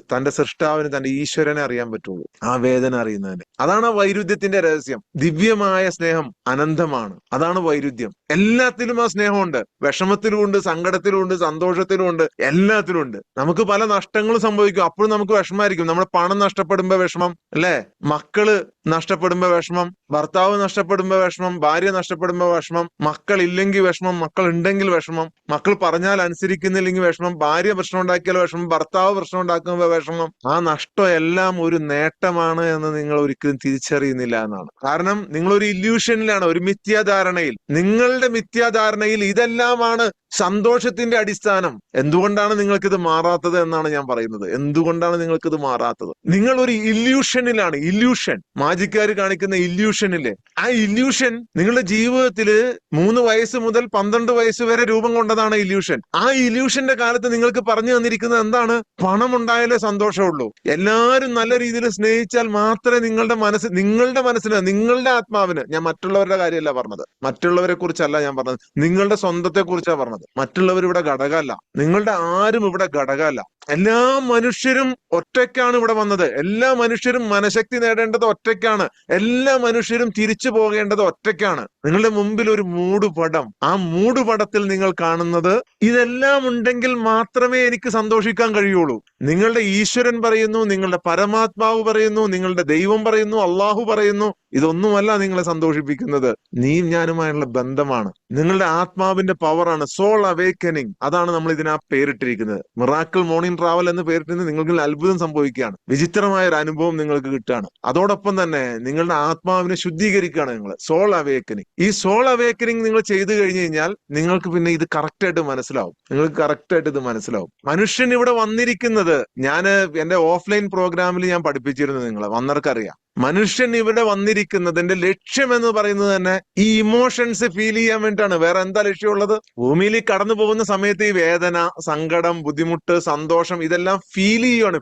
തന്റെ സൃഷ്ടാവിന്, തന്റെ ഈശ്വരനെ അറിയാൻ പറ്റുള്ളൂ. ആ വേദന അറിയുന്നവനെ. അതാണ് ആ വൈരുദ്ധ്യത്തിന്റെ രഹസ്യം. ദിവ്യമായ സ്നേഹം അനന്തമാണ്. അതാണ് വൈരുദ്ധ്യം. എല്ലാത്തിലും ആ സ്നേഹമുണ്ട്. വിഷമത്തിലുമുണ്ട്, സങ്കടത്തിലുമുണ്ട്, സന്തോഷത്തിലുമുണ്ട്, എല്ലാത്തിലുമുണ്ട്. നമുക്ക് പല നഷ്ടങ്ങളും സംഭവിക്കും. അപ്പോഴും നമുക്ക് വിഷമമായിരിക്കും. നമ്മുടെ പണം നഷ്ടപ്പെടുമ്പോ വിഷമം, അല്ലെ? മക്കള് നഷ്ടപ്പെടുമ്പോ വിഷമം, ഭർത്താവ് നഷ്ടപ്പെടുമ്പോ വിഷമം, ഭാര്യ നഷ്ടപ്പെടുമ്പോ വിഷമം, മക്കൾ ഇല്ലെങ്കിൽ വിഷമം, മക്കൾ ഉണ്ടെങ്കിൽ വിഷമം, മക്കൾ പറഞ്ഞാൽ അനുസരിക്കുന്നില്ലെങ്കിൽ വിഷമം, ഭാര്യ പ്രശ്നം ഉണ്ടാക്കിയാൽ വിഷമം, ഭർത്താവ് പ്രശ്നം ഉണ്ടാക്കുമ്പോ വിഷമം. ആ നഷ്ടം എല്ലാം ഒരു നേട്ടമാണ് എന്ന് നിങ്ങൾ ഒരിക്കലും തിരിച്ചറിയുന്നില്ല എന്നാണ്. കാരണം നിങ്ങളൊരു ഇല്യൂഷനിലാണ്, ഒരു മിഥ്യാധാരണയിൽ. നിങ്ങളുടെ മിഥ്യാധാരണയിൽ ഇതെല്ലാമാണ് സന്തോഷത്തിന്റെ അടിസ്ഥാനം. എന്തുകൊണ്ടാണ് നിങ്ങൾക്കിത് മാറാത്തത് എന്നാണ് ഞാൻ പറയുന്നത്. എന്തുകൊണ്ടാണ് നിങ്ങൾക്കിത് മാറാത്തത്? നിങ്ങൾ ഒരു ഇല്യൂഷനിലാണ്. ഇല്യൂഷൻ, മാജിക്കാര് കാണിക്കുന്ന ഇല്യൂഷനില്ലേ, ആ ഇല്യൂഷൻ നിങ്ങളുടെ ജീവിതത്തില് 3 വയസ്സ് മുതൽ 12 വയസ്സ് വരെ രൂപം കൊണ്ടതാണ് ഇല്യൂഷൻ. ആ ഇല്യൂഷന്റെ കാലത്ത് നിങ്ങൾക്ക് പറഞ്ഞു തന്നിരിക്കുന്നത് എന്താണ്? പണം ഉണ്ടായാലേ സന്തോഷമുള്ളൂ. എല്ലാവരും നല്ല രീതിയിൽ സ്നേഹിച്ചാൽ മാത്രമേ നിങ്ങളുടെ മനസ്സിന്, നിങ്ങളുടെ ആത്മാവിന്, ഞാൻ മറ്റുള്ളവരുടെ കാര്യമല്ല പറഞ്ഞത്, മറ്റുള്ളവരെ കുറിച്ചല്ല ഞാൻ പറഞ്ഞത്, നിങ്ങളുടെ സ്വന്തത്തെ കുറിച്ചാണ് പറഞ്ഞത്. മറ്റുള്ളവർ ഇവിടെ ഘടകമല്ല. നിങ്ങളുടെ ആരും ഇവിടെ ഘടകമല്ല. എല്ലാ മനുഷ്യരും ഒറ്റയ്ക്കാണ് ഇവിടെ വന്നത്. എല്ലാ മനുഷ്യരും മനഃശക്തി നേടേണ്ടത് ഒറ്റയ്ക്കാണ്. എല്ലാ മനുഷ്യരും തിരിച്ചു പോകേണ്ടത് ഒറ്റയ്ക്കാണ്. നിങ്ങളുടെ മുമ്പിൽ ഒരു മൂടുപടം. ആ മൂടുപടത്തിൽ നിങ്ങൾ കാണുന്നത് ഇതെല്ലാം ഉണ്ടെങ്കിൽ മാത്രമേ എനിക്ക് സന്തോഷിക്കാൻ കഴിയുള്ളൂ. നിങ്ങളുടെ ഈശ്വരൻ പറയുന്നു, നിങ്ങളുടെ പരമാത്മാവ് പറയുന്നു, നിങ്ങളുടെ ദൈവം പറയുന്നു, അള്ളാഹു പറയുന്നു, ഇതൊന്നുമല്ല നിങ്ങളെ സന്തോഷിപ്പിക്കുന്നത്. നീയും ഞാനുമായുള്ള ബന്ധമാണ്. നിങ്ങളുടെ ആത്മാവിന്റെ പവറാണ്. Soul awakening. അതാണ് നമ്മൾ ഇതിനാ പേരിട്ടിരിക്കുന്നത്. മിറാക്കിൾ മോർണിംഗ് ട്രാവൽ എന്ന് പേരിട്ടിരുന്നത് നിങ്ങൾക്ക് അത്ഭുതം സംഭവിക്കുകയാണ്. വിചിത്രമായ ഒരു അനുഭവം നിങ്ങൾക്ക് കിട്ടുകയാണ്. അതോടൊപ്പം തന്നെ നിങ്ങളുടെ ആത്മാവിനെ ശുദ്ധീകരിക്കുകയാണ് നിങ്ങൾ. Soul awakening. ഈ സോൾ അവേക്കനിങ് നിങ്ങൾ ചെയ്തു കഴിഞ്ഞു കഴിഞ്ഞാൽ നിങ്ങൾക്ക് പിന്നെ ഇത് കറക്റ്റായിട്ട് മനസ്സിലാവും. നിങ്ങൾക്ക് കറക്റ്റായിട്ട് ഇത് മനസ്സിലാവും. മനുഷ്യൻ ഇവിടെ വന്നിരിക്കുന്നത്, ഞാൻ എന്റെ ഓഫ്ലൈൻ പ്രോഗ്രാമിൽ ഞാൻ പഠിപ്പിച്ചിരുന്നു നിങ്ങളെ, വന്നവർക്കറിയാം. മനുഷ്യൻ ഇവിടെ വന്നിരിക്കുന്നതിന്റെ ലക്ഷ്യം എന്ന് പറയുന്നത് തന്നെ ഈ ഇമോഷൻസ് ഫീൽ ചെയ്യാൻ വേണ്ടിയിട്ടാണ്. വേറെ എന്താ ലക്ഷ്യമുള്ളത്? ഭൂമിയിൽ കടന്നു പോകുന്ന സമയത്ത് ഈ വേദന, സങ്കടം, ബുദ്ധിമുട്ട്, സന്തോഷം ഇതെല്ലാം ഫീൽ ചെയ്യുകയാണ്.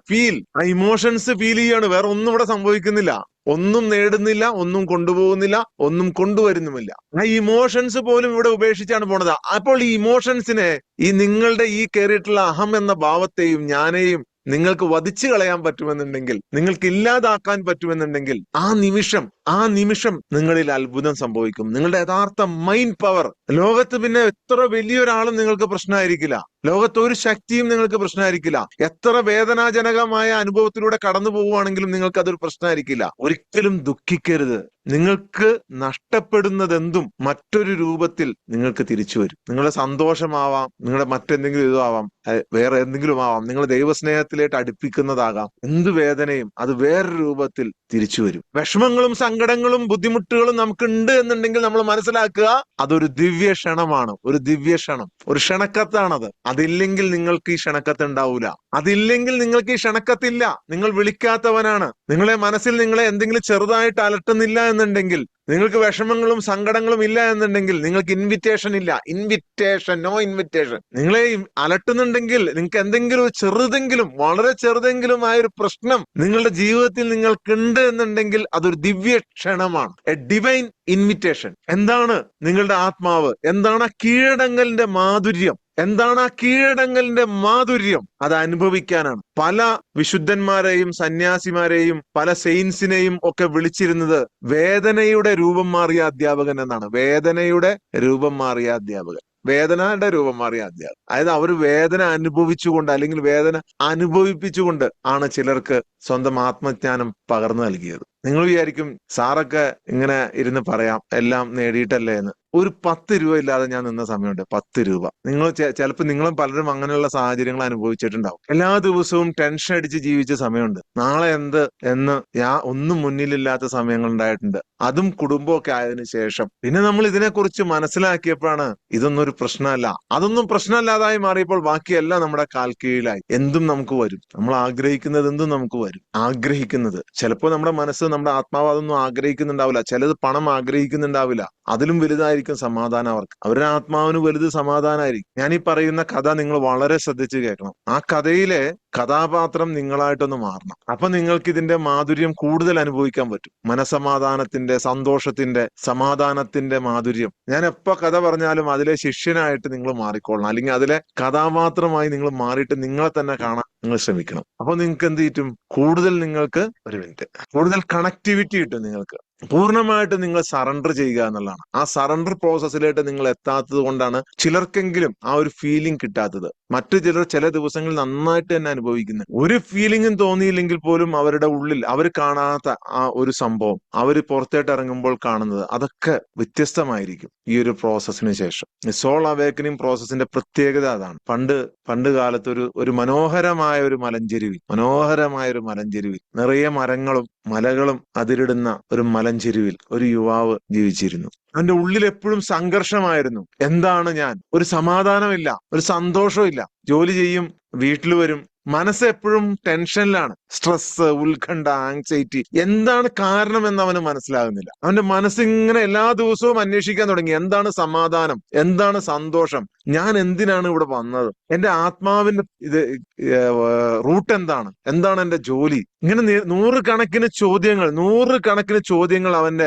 ആ ഇമോഷൻസ് ഫീൽ ചെയ്യുകയാണ്. വേറെ ഒന്നും ഇവിടെ സംഭവിക്കുന്നില്ല. ഒന്നും നേടുന്നില്ല, ഒന്നും കൊണ്ടുപോകുന്നില്ല, ഒന്നും കൊണ്ടുവരുന്നുമില്ല. ആ ഇമോഷൻസ് പോലും ഇവിടെ ഉപേക്ഷിച്ചാണ് പോണത്. അപ്പോൾ ഈ ഇമോഷൻസിനെ, നിങ്ങളുടെ കയറിയിട്ടുള്ള അഹം എന്ന ഭാവത്തെയും ഞാനെയും നിങ്ങൾക്ക് വധിച്ചു കളയാൻ പറ്റുമെന്നുണ്ടെങ്കിൽ, നിങ്ങൾക്ക് ഇല്ലാതാക്കാൻ പറ്റുമെന്നുണ്ടെങ്കിൽ, ആ നിമിഷം നിങ്ങളിൽ അത്ഭുതം സംഭവിക്കും. നിങ്ങളുടെ യഥാർത്ഥ മൈൻഡ് പവർ. ലോകത്ത് പിന്നെ എത്ര വലിയൊരാളും നിങ്ങൾക്ക് പ്രശ്നമായിരിക്കില്ല. ലോകത്ത് ഒരു ശക്തിയും നിങ്ങൾക്ക് പ്രശ്നമായിരിക്കില്ല. എത്ര വേദനാജനകമായ അനുഭവത്തിലൂടെ കടന്നു പോവുകയാണെങ്കിലും നിങ്ങൾക്ക് അതൊരു പ്രശ്നമായിരിക്കില്ല. ഒരിക്കലും ദുഃഖിക്കരുത്. നിങ്ങൾക്ക് നഷ്ടപ്പെടുന്നതെന്തും മറ്റൊരു രൂപത്തിൽ നിങ്ങൾക്ക് തിരിച്ചു വരും. നിങ്ങളുടെ സന്തോഷമാവാം, നിങ്ങളുടെ മറ്റെന്തെങ്കിലും ഇതാവാം, വേറെ എന്തെങ്കിലും ആവാം, നിങ്ങളുടെ ദൈവസ്നേഹത്തിലേക്ക് അടുപ്പിക്കുന്നതാകാം. എന്ത് വേദനയും അത് വേറൊരു രൂപത്തിൽ തിരിച്ചു വരും. വിഷമങ്ങളും സങ്കടങ്ങളും ബുദ്ധിമുട്ടുകളും നമുക്കുണ്ട് എന്നുണ്ടെങ്കിൽ നമ്മൾ മനസ്സിലാക്കുക, അതൊരു ദിവ്യ ക്ഷണമാണ്. ഒരു ദിവ്യ ക്ഷണം, ഒരു ക്ഷണക്കത്താണത്. അതില്ലെങ്കിൽ നിങ്ങൾക്ക് ഈ ക്ഷണക്കത്ത് ഉണ്ടാവൂല. അതില്ലെങ്കിൽ നിങ്ങൾക്ക് ഈ ക്ഷണക്കത്തില്ല. നിങ്ങൾ വിളിക്കാത്തവനാണ്. നിങ്ങളെ മനസ്സിൽ നിങ്ങളെ എന്തെങ്കിലും ചെറുതായിട്ട് അലട്ടുന്നില്ല എന്നുണ്ടെങ്കിൽ, നിങ്ങൾക്ക് വിഷമങ്ങളും സങ്കടങ്ങളും ഇല്ല എന്നുണ്ടെങ്കിൽ നിങ്ങൾക്ക് ഇൻവിറ്റേഷൻ ഇല്ല. No invitation. നിങ്ങളെ അലട്ടുന്നുണ്ടെങ്കിൽ, നിങ്ങൾക്ക് എന്തെങ്കിലും ചെറുതെങ്കിലും, വളരെ ചെറുതെങ്കിലും ആയൊരു പ്രശ്നം നിങ്ങളുടെ ജീവിതത്തിൽ നിങ്ങൾക്കുണ്ട് എന്നുണ്ടെങ്കിൽ അതൊരു ദിവ്യ ക്ഷണമാണ്. A divine invitation. എന്താണ് നിങ്ങളുടെ ആത്മാവ്? എന്താണ് ആ കീഴടങ്ങലിന്റെ മാധുര്യം? എന്താണ് ആ കീഴടങ്ങലിന്റെ മാധുര്യം? അത് അനുഭവിക്കാനാണ്. പല വിശുദ്ധന്മാരെയും സന്യാസിമാരെയും പല സെയിൻസിനെയും ഒക്കെ വിളിച്ചിരുന്നത് വേദനയുടെ രൂപം മാറിയ അധ്യാപകൻ എന്നാണ്. വേദനയുടെ രൂപം മാറിയ അധ്യാപകൻ. വേദനയുടെ രൂപം മാറിയ അധ്യാപകർ. അതായത് അവർ വേദന അനുഭവിച്ചുകൊണ്ട് അല്ലെങ്കിൽ വേദന അനുഭവിപ്പിച്ചുകൊണ്ട് ആണ് ചിലർക്ക് സ്വന്തം ആത്മജ്ഞാനം പകർന്നു നൽകിയത്. നിങ്ങൾ വിചാരിക്കും സാറൊക്കെ ഇങ്ങനെ ഇരുന്ന് പറയാം എല്ലാം നേടിയിട്ടല്ലേ എന്ന്. ഒരു 10 രൂപ ഇല്ലാതെ ഞാൻ നിന്ന സമയമുണ്ട്. 10 രൂപ. നിങ്ങൾ ചിലപ്പോൾ നിങ്ങളും പലരും അങ്ങനെയുള്ള സാഹചര്യങ്ങൾ അനുഭവിച്ചിട്ടുണ്ടാവും. എല്ലാ ദിവസവും ടെൻഷൻ അടിച്ച് ജീവിച്ച സമയമുണ്ട്. നാളെ എന്ത് എന്ന് ഒന്നും മുന്നിലില്ലാത്ത സമയങ്ങൾ ഉണ്ടായിട്ടുണ്ട്. അതും കുടുംബമൊക്കെ ആയതിനു ശേഷം പിന്നെ നമ്മൾ ഇതിനെക്കുറിച്ച് മനസ്സിലാക്കിയപ്പോഴാണ് ഇതൊന്നും ഒരു പ്രശ്നമല്ല. അതൊന്നും പ്രശ്നമല്ലാതായി മാറിയപ്പോൾ ബാക്കിയെല്ലാം നമ്മുടെ കാൽ കീഴിലായി. എന്തും നമുക്ക് വരും. നമ്മൾ ആഗ്രഹിക്കുന്നത് എന്തും നമുക്ക് വരും. ആഗ്രഹിക്കുന്നത് ചിലപ്പോൾ നമ്മുടെ മനസ്സ്, നമ്മുടെ ആത്മാവ് അതൊന്നും ആഗ്രഹിക്കുന്നുണ്ടാവില്ല. ചിലത് പണം ആഗ്രഹിക്കുന്നുണ്ടാവില്ല. അതിലും വലുതായിരിക്കും സമാധാനം അവർക്ക്. അവരുടെ ആത്മാവിന് വലുത് സമാധാനമായിരിക്കും. ഞാൻ ഈ പറയുന്ന കഥ നിങ്ങൾ വളരെ ശ്രദ്ധിച്ച് കേൾക്കണം. ആ കഥയിലെ കഥാപാത്രം നിങ്ങളായിട്ടൊന്ന് മാറണം. അപ്പൊ നിങ്ങൾക്ക് ഇതിന്റെ മാധുര്യം കൂടുതൽ അനുഭവിക്കാൻ പറ്റും. മനസമാധാനത്തിന്റെ, സന്തോഷത്തിന്റെ, സമാധാനത്തിന്റെ മാധുര്യം. ഞാൻ എപ്പോ കഥ പറഞ്ഞാലും അതിലെ ശിഷ്യനായിട്ട് നിങ്ങൾ മാറിക്കൊള്ളണം. അല്ലെങ്കിൽ അതിലെ കഥാപാത്രമായി നിങ്ങൾ മാറിയിട്ട് നിങ്ങളെ തന്നെ കാണാൻ നിങ്ങൾ ശ്രമിക്കണം. അപ്പൊ നിങ്ങൾക്ക് എന്ത് കിട്ടും? കൂടുതൽ നിങ്ങൾക്ക് കൂടുതൽ കണക്ടിവിറ്റി കിട്ടും. നിങ്ങൾക്ക് പൂർണ്ണമായിട്ട് നിങ്ങൾ സറണ്ടർ ചെയ്യുക എന്നുള്ളതാണ്. ആ സറണ്ടർ പ്രോസസ്സിലായിട്ട് നിങ്ങൾ എത്താത്തത് കൊണ്ടാണ് ചിലർക്കെങ്കിലും ആ ഒരു ഫീലിംഗ് കിട്ടാത്തത്. മറ്റു ചിലർ ചില ദിവസങ്ങളിൽ നന്നായിട്ട് തന്നെ അനുഭവിക്കുന്നത്. ഒരു ഫീലിംഗും തോന്നിയില്ലെങ്കിൽ പോലും അവരുടെ ഉള്ളിൽ അവർ കാണാത്ത ആ ഒരു സംഭവം അവർ പുറത്തേട്ട് ഇറങ്ങുമ്പോൾ കാണുന്നത് അതൊക്കെ വ്യത്യസ്തമായിരിക്കും ഈ ഒരു പ്രോസസ്സിന് ശേഷം. സോൾ അവേക്കനിങ് പ്രോസസ്സിന്റെ പ്രത്യേകത അതാണ്. പണ്ട് കാലത്ത് ഒരു മനോഹരമായ ഒരു മലഞ്ചെരുവിൽ നിറയെ മരങ്ങളും മലകളും അതിരിടുന്ന ഒരു മലഞ്ചെരുവിൽ ഒരു യുവാവ് ജീവിച്ചിരുന്നു. അവന്റെ ഉള്ളിൽ എപ്പോഴും സംഘർഷമായിരുന്നു. എന്താണ് ഞാൻ? ഒരു സമാധാനമില്ല, ഒരു സന്തോഷമില്ല. ജോലി ചെയ്യും, വീട്ടിൽ വരും, മനസ്സ് എപ്പോഴും ടെൻഷനിലാണ്. സ്ട്രെസ്, ഉത്കണ്ഠ, ആങ്സൈറ്റി. എന്താണ് കാരണം എന്ന് അവന് മനസ്സിലാകുന്നില്ല. അവന്റെ മനസ്സിങ്ങനെ എല്ലാ ദിവസവും അന്വേഷിക്കാൻ തുടങ്ങി. എന്താണ് സമാധാനം? എന്താണ് സന്തോഷം? ഞാൻ എന്തിനാണ് ഇവിടെ വന്നത്? എന്റെ ആത്മാവിന്റെ റൂട്ട് എന്താണ്? എന്താണ് എന്റെ ജോലി? ഇങ്ങനെ നൂറുകണക്കിന് ചോദ്യങ്ങൾ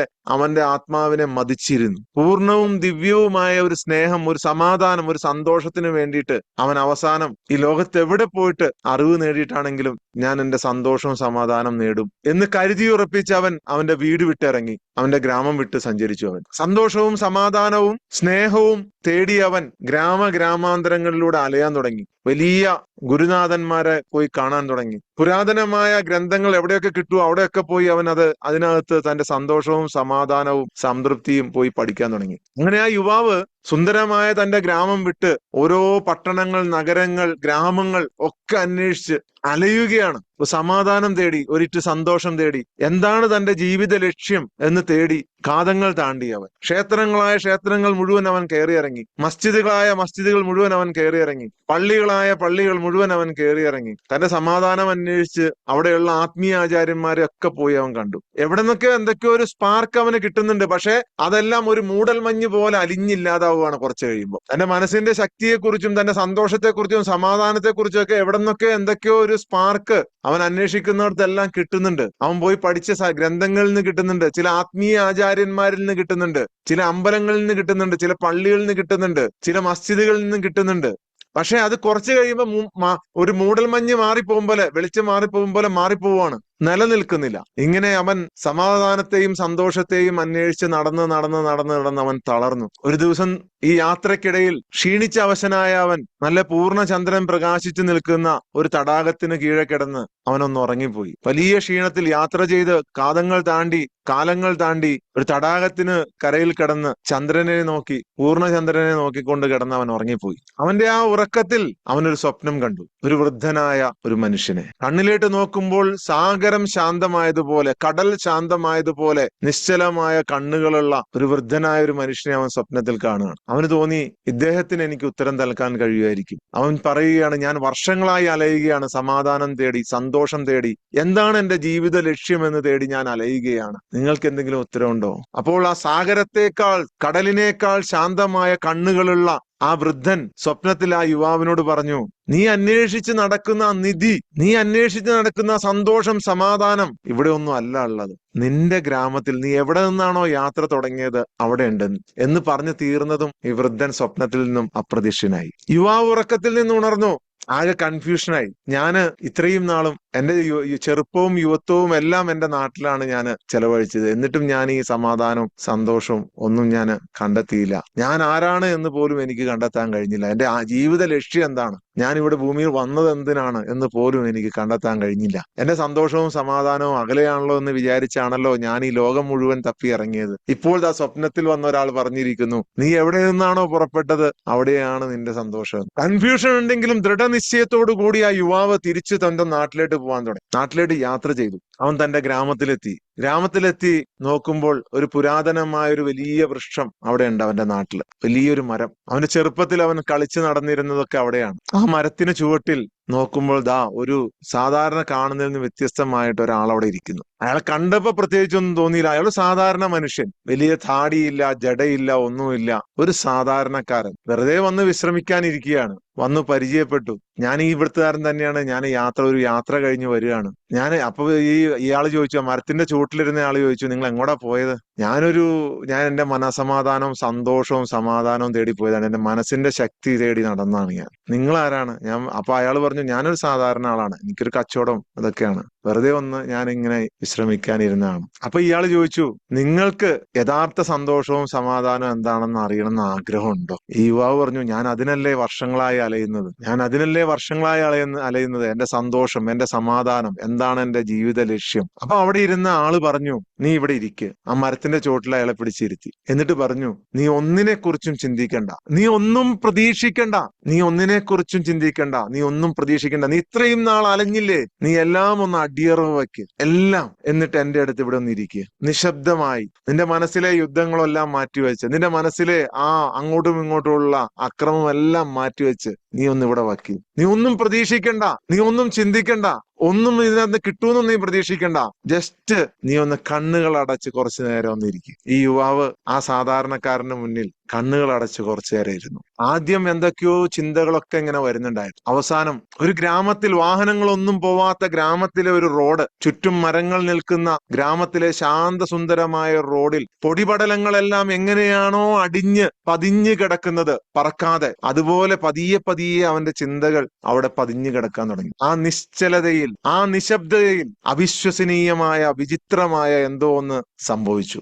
അവന്റെ ആത്മാവിനെ മതിച്ചിരുന്നു. പൂർണ്ണവും ദിവ്യവുമായ ഒരു സ്നേഹം, ഒരു സമാധാനം, ഒരു സന്തോഷത്തിന് വേണ്ടിയിട്ട് അവൻ അവസാനം ഈ ലോകത്ത് എവിടെ പോയിട്ട് അറിവ് നേടിയിട്ടാണെങ്കിലും ഞാൻ എന്റെ സന്തോഷവും സമാധാനം നേടും എന്ന് കരുതിയുറപ്പിച്ച് അവന്റെ വീട് വിട്ടിറങ്ങി, അവന്റെ ഗ്രാമം വിട്ട് സഞ്ചരിച്ചു. അവൻ സന്തോഷവും സമാധാനവും സ്നേഹവും തേടി അവൻ ഗ്രാമാന്തരങ്ങളിലൂടെ അലയാൻ തുടങ്ങി. വലിയ ഗുരുനാഥന്മാരെ പോയി കാണാൻ തുടങ്ങി. പുരാതനമായ ഗ്രന്ഥങ്ങൾ എവിടെയൊക്കെ കിട്ടുമോ അവിടെയൊക്കെ പോയി അവൻ അതിനകത്ത് തന്റെ സന്തോഷവും സമാധാനവും സംതൃപ്തിയും പോയി പഠിക്കാൻ തുടങ്ങി. അങ്ങനെ ആ യുവാവ് സുന്ദരമായ തന്റെ ഗ്രാമം വിട്ട് ഓരോ പട്ടണങ്ങൾ, നഗരങ്ങൾ, ഗ്രാമങ്ങൾ ഒക്കെ അന്വേഷിച്ച് അലയുകയാണ്. സമാധാനം തേടി, ഒരിറ്റ് സന്തോഷം തേടി, എന്താണ് തന്റെ ജീവിത ലക്ഷ്യം എന്ന് തേടി കാതങ്ങൾ താണ്ടി അവൻ. ക്ഷേത്രങ്ങൾ മുഴുവൻ അവൻ കയറിയിറങ്ങി. മസ്ജിദുകൾ മുഴുവൻ അവൻ കയറിയിറങ്ങി. പള്ളികൾ മുഴുവൻ അവൻ കയറിയിറങ്ങി. തന്റെ സമാധാനം അന്വേഷിച്ച് അവിടെയുള്ള ആത്മീയ ആചാര്യന്മാരെ ഒക്കെ പോയി അവൻ കണ്ടു. എവിടെ നിന്നൊക്കെ എന്തൊക്കെയോ ഒരു സ്പാർക്ക് അവന് കിട്ടുന്നുണ്ട്. പക്ഷെ അതെല്ലാം ഒരു മൂടൽമഞ്ഞ് പോലെ അലിഞ്ഞില്ലാതാവുകയാണ് കുറച്ച് കഴിയുമ്പോൾ. തന്റെ മനസ്സിന്റെ ശക്തിയെക്കുറിച്ചും തന്റെ സന്തോഷത്തെക്കുറിച്ചും സമാധാനത്തെക്കുറിച്ചും ഒക്കെ എവിടെ നിന്നൊക്കെ എന്തൊക്കെയോ ഒരു സ്പാർക്ക് അവൻ അന്വേഷിക്കുന്നിടത്തെല്ലാം കിട്ടുന്നുണ്ട്. അവൻ പോയി പഠിച്ച ഗ്രന്ഥങ്ങളിൽ നിന്ന് കിട്ടുന്നുണ്ട്, ചില ആത്മീയ ആചാര്യന്മാരിൽ നിന്ന് കിട്ടുന്നുണ്ട്, ചില അമ്പലങ്ങളിൽ നിന്ന് കിട്ടുന്നുണ്ട്, ചില പള്ളികളിൽ നിന്ന് കിട്ടുന്നുണ്ട്, ചില മസ്ജിദുകളിൽ നിന്നും കിട്ടുന്നുണ്ട്. പക്ഷെ അത് കുറച്ച് കഴിയുമ്പോൾ ഒരു മൂടൽമഞ്ഞ് മാറിപ്പോകുമ്പോലെ, വെളിച്ചം മാറിപ്പോകുമ്പോലെ മാറിപ്പോവാണ്, നിലനിൽക്കുന്നില്ല. ഇങ്ങനെ അവൻ സമാധാനത്തെയും സന്തോഷത്തെയും അന്വേഷിച്ച് നടന്ന് അവൻ തളർന്നു. ഒരു ദിവസം ഈ യാത്രക്കിടയിൽ ക്ഷീണിച്ച അവശനായ അവൻ നല്ല പൂർണ്ണചന്ദ്രൻ പ്രകാശിച്ചു നിൽക്കുന്ന ഒരു തടാകത്തിന് കീഴെ കിടന്ന് അവനൊന്ന് ഉറങ്ങിപ്പോയി. വലിയ ക്ഷീണത്തിൽ യാത്ര ചെയ്ത് കാലങ്ങൾ താണ്ടി ഒരു തടാകത്തിന് കരയിൽ കിടന്ന് പൂർണ്ണചന്ദ്രനെ നോക്കിക്കൊണ്ട് കിടന്ന് അവൻ ഉറങ്ങിപ്പോയി. അവന്റെ ആ ഉറക്കത്തിൽ അവനൊരു സ്വപ്നം കണ്ടു. ഒരു വൃദ്ധനായ ഒരു മനുഷ്യനെ. കണ്ണിലേട്ട് നോക്കുമ്പോൾ സാഗരം ശാന്തമായതുപോലെ, കടൽ ശാന്തമായതുപോലെ നിശ്ചലമായ കണ്ണുകളുള്ള ഒരു വൃദ്ധനായ ഒരു മനുഷ്യനെ അവൻ സ്വപ്നത്തിൽ കാണുകയാണ്. അവന് തോന്നി, ഇദ്ദേഹത്തിന് എനിക്ക് ഉത്തരം നൽകാൻ കഴിയുമായിരിക്കും. അവൻ പറയുകയാണ്, ഞാൻ വർഷങ്ങളായി അലയുകയാണ്, സമാധാനം തേടി, സന്തോഷം തേടി, എന്താണ് എന്റെ ജീവിത ലക്ഷ്യമെന്ന് തേടി ഞാൻ അലയുകയാണ്. നിങ്ങൾക്ക് എന്തെങ്കിലും ഉത്തരവുണ്ടോ? അപ്പോൾ ആ സാഗരത്തെക്കാൾ, കടലിനേക്കാൾ ശാന്തമായ കണ്ണുകളുള്ള ആ വൃദ്ധൻ സ്വപ്നത്തിൽ ആ യുവാവിനോട് പറഞ്ഞു, നീ അന്വേഷിച്ച് നടക്കുന്ന നിധി, നീ അന്വേഷിച്ച് നടക്കുന്ന സന്തോഷം, സമാധാനം ഇവിടെ ഒന്നും അല്ല ഉള്ളത്. നിന്റെ ഗ്രാമത്തിൽ നീ എവിടെ നിന്നാണോ യാത്ര തുടങ്ങിയത് അവിടെ ഉണ്ട് എന്ന് പറഞ്ഞു തീർന്നതും ഈ വൃദ്ധൻ സ്വപ്നത്തിൽ നിന്നും അപ്രത്യക്ഷനായി. യുവാവ് ഉറക്കത്തിൽ നിന്ന് ഉണർന്നു. ആകെ കൺഫ്യൂഷനായി. ഞാന് ഇത്രയും നാളും എന്റെ ചെറുപ്പവും യുവത്വവും എല്ലാം എന്റെ നാട്ടിലാണ് ഞാൻ ചെലവഴിച്ചത്. എന്നിട്ടും ഞാൻ ഈ സമാധാനവും സന്തോഷവും ഒന്നും ഞാൻ കണ്ടെത്തിയില്ല. ഞാൻ ആരാണ് എന്ന് പോലും എനിക്ക് കണ്ടെത്താൻ കഴിഞ്ഞില്ല. എന്റെ ആ ജീവിത ലക്ഷ്യം എന്താണ്, ഞാൻ ഇവിടെ ഭൂമിയിൽ വന്നത് എന്തിനാണ് എന്ന് പോലും എനിക്ക് കണ്ടെത്താൻ കഴിഞ്ഞില്ല. എന്റെ സന്തോഷവും സമാധാനവും അകലെയാണല്ലോ എന്ന് വിചാരിച്ചാണല്ലോ ഞാൻ ഈ ലോകം മുഴുവൻ തപ്പി ഇറങ്ങിയത്. ഇപ്പോൾ ദാ സ്വപ്നത്തിൽ വന്ന ഒരാൾ പറഞ്ഞിരിക്കുന്നു, നീ എവിടെ നിന്നാണോ പുറപ്പെട്ടത് അവിടെയാണ് നിന്റെ സന്തോഷം. കൺഫ്യൂഷൻ ഉണ്ടെങ്കിലും ദൃഢനിശ്ചയത്തോടു കൂടി ആ യുവാവ് തിരിച്ചു തന്റെ നാട്ടിലേക്ക് പോകാൻ തുടങ്ങി. നാട്ടിലേക്ക് യാത്ര ചെയ്തു. അവൻ തന്റെ ഗ്രാമത്തിലെത്തി നോക്കുമ്പോൾ ഒരു പുരാതനമായ ഒരു വലിയ വൃക്ഷം അവിടെ ഉണ്ട്. അവന്റെ നാട്ടില് വലിയൊരു മരം. അവന്റെ ചെറുപ്പത്തിൽ അവൻ കളിച്ചു നടന്നിരുന്നതൊക്കെ അവിടെയാണ്. ആ മരത്തിന് ചുവട്ടിൽ നോക്കുമ്പോൾ ദാ ഒരു സാധാരണ കാണുന്നതിൽ നിന്ന് വ്യത്യസ്തമായിട്ട് ഒരാൾ അവിടെ ഇരിക്കുന്നു. അയാളെ കണ്ടപ്പോ പ്രത്യേകിച്ചൊന്നും തോന്നിയില്ല. അയാൾ സാധാരണ മനുഷ്യൻ, വലിയ താടിയില്ല, ജടയില്ല, ഒന്നുമില്ല, ഒരു സാധാരണക്കാരൻ വെറുതെ വന്ന് വിശ്രമിക്കാനിരിക്കുകയാണ്. വന്നു പരിചയപ്പെട്ടു. ഞാൻ ഈ ഇവിടുത്തുകാരൻ തന്നെയാണ്, ഞാൻ ഒരു യാത്ര കഴിഞ്ഞ് വരികയാണ്. അപ്പൊ ഇയാൾ ചോദിച്ചു, ആ മരത്തിന്റെ ചുവട്ടിലിരുന്ന ആള് ചോദിച്ചു, നിങ്ങൾ എങ്ങോട്ടാ പോയത്? ഞാൻ എന്റെ മനസമാധാനവും സന്തോഷവും സമാധാനവും തേടി പോയതാണ്, എന്റെ മനസ്സിന്റെ ശക്തി തേടി നടന്നാണ് ഞാൻ. നിങ്ങൾ ആരാണ്? അപ്പൊ അയാൾ പറഞ്ഞു, ഞാനൊരു സാധാരണ ആളാണ്, എനിക്കൊരു കച്ചവടം അതൊക്കെയാണ്, വെറുതെ ഒന്ന് ഞാൻ ഇങ്ങനെ വിശ്രമിക്കാനിരുന്നതാണ്. അപ്പൊ ഇയാൾ ചോദിച്ചു, നിങ്ങൾക്ക് യഥാർത്ഥ സന്തോഷവും സമാധാനവും എന്താണെന്ന് അറിയണമെന്ന് ആഗ്രഹമുണ്ടോ? ഈ യുവാവ് പറഞ്ഞു, ഞാൻ അതിനല്ലേ വർഷങ്ങളായി അലയുന്നത്. എന്റെ സന്തോഷം, എന്റെ സമാധാനം എന്താണ്, എന്റെ ജീവിത ലക്ഷ്യം. അപ്പൊ അവിടെ ഇരുന്ന ആള് പറഞ്ഞു, നീ ഇവിടെ ഇരിക്ക്. ആ മരത്തിന്റെ ചോട്ടിൽ അയാളെ പിടിച്ചിരുത്തി. എന്നിട്ട് പറഞ്ഞു, നീ ഒന്നിനെ കുറിച്ചും ചിന്തിക്കണ്ട, നീ ഒന്നും പ്രതീക്ഷിക്കണ്ട, നീ ഇത്രയും നാൾ അലഞ്ഞില്ലേ, നീ എല്ലാം ഒന്ന് അടിയറവ് വയ്ക്ക്, എല്ലാം. എന്നിട്ട് എന്റെ അടുത്ത് ഇവിടെ ഒന്ന് ഇരിക്കുക, നിശബ്ദമായി. നിന്റെ മനസ്സിലെ യുദ്ധങ്ങളെല്ലാം മാറ്റിവെച്ച്, നിന്റെ മനസ്സിലെ ആ അങ്ങോട്ടും ഇങ്ങോട്ടുമുള്ള അക്രമം എല്ലാം മാറ്റിവെച്ച് നീ ഒന്ന് ഇവിടെ വയ്ക്കുക. നീ ഒന്നും പ്രതീക്ഷിക്കണ്ട, നീ ഒന്നും ചിന്തിക്കണ്ട, ഒന്നും ഇതിനകത്ത് കിട്ടുമെന്നും നീ പ്രതീക്ഷിക്കണ്ട. ജസ്റ്റ് നീ ഒന്ന് കണ്ണുകൾ അടച്ച് കുറച്ചു നേരം ഒന്ന് ഇരിക്കും. ഈ യുവാവ് ആ സാധാരണക്കാരന്റെ മുന്നിൽ കണ്ണുകൾ അടച്ച് കുറച്ചു നേരം ഇരുന്നു. ആദ്യം എന്തൊക്കെയോ ചിന്തകളൊക്കെ ഇങ്ങനെ വരുന്നുണ്ടായിരുന്നു. അവസാനം ഒരു ഗ്രാമത്തിൽ, വാഹനങ്ങളൊന്നും പോവാത്ത ഗ്രാമത്തിലെ ഒരു റോഡ്, ചുറ്റും മരങ്ങൾ നിൽക്കുന്ന ഗ്രാമത്തിലെ ശാന്തസുന്ദരമായ റോഡിൽ പൊടിപടലങ്ങളെല്ലാം എങ്ങനെയാണോ പതിഞ്ഞു കിടക്കുന്നത് പറക്കാതെ, അതുപോലെ പതിയെ അവന്റെ ചിന്തകൾ അവിടെ പതിഞ്ഞു കിടക്കാൻ തുടങ്ങി. ആ നിശ്ചലതയിൽ, ആ നിശബ്ദതയിൽ അവിശ്വസനീയമായ, വിചിത്രമായ എന്തോ ഒന്ന് സംഭവിച്ചു.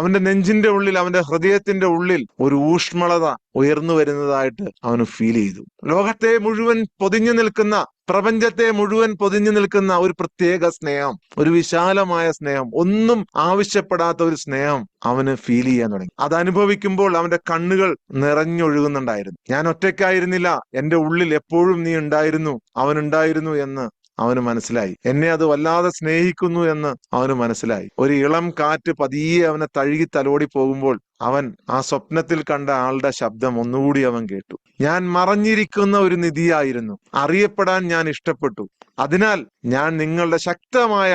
അവന്റെ നെഞ്ചിന്റെ ഉള്ളിൽ, അവന്റെ ഹൃദയത്തിന്റെ ഉള്ളിൽ ഒരു ഊഷ്മളത ഉയർന്നു വരുന്നതായിട്ട് അവന് ഫീൽ ചെയ്തു. ലോകത്തെ മുഴുവൻ പൊതിഞ്ഞു നിൽക്കുന്ന, പ്രപഞ്ചത്തെ മുഴുവൻ പൊതിഞ്ഞു നിൽക്കുന്ന ഒരു പ്രത്യേക സ്നേഹം, ഒരു വിശാലമായ സ്നേഹം, ഒന്നും ആവശ്യപ്പെടാത്ത ഒരു സ്നേഹം അവന് ഫീൽ ചെയ്യാൻ തുടങ്ങി. അത് അനുഭവിക്കുമ്പോൾ അവന്റെ കണ്ണുകൾ നിറഞ്ഞൊഴുകുന്നുണ്ടായിരുന്നു. ഞാൻ ഒറ്റയ്ക്കായിരുന്നില്ല, എന്റെ ഉള്ളിൽ എപ്പോഴും നീ ഉണ്ടായിരുന്നു, അവനുണ്ടായിരുന്നു എന്ന് അവന് മനസ്സിലായി. എന്നെ അത് വല്ലാതെ സ്നേഹിക്കുന്നു എന്ന് അവന് മനസ്സിലായി. ഒരു ഇളം കാറ്റ് പതിയെ അവനെ തഴുകി തലോടി പോകുമ്പോൾ അവൻ ആ സ്വപ്നത്തിൽ കണ്ട ആളുടെ ശബ്ദം ഒന്നുകൂടി അവൻ കേട്ടു. ഞാൻ മറഞ്ഞിരിക്കുന്ന ഒരു നിധിയായിരുന്നു, അറിയപ്പെടാൻ ഞാൻ ഇഷ്ടപ്പെട്ടു, അതിനാൽ ഞാൻ നിങ്ങളുടെ ശക്തമായ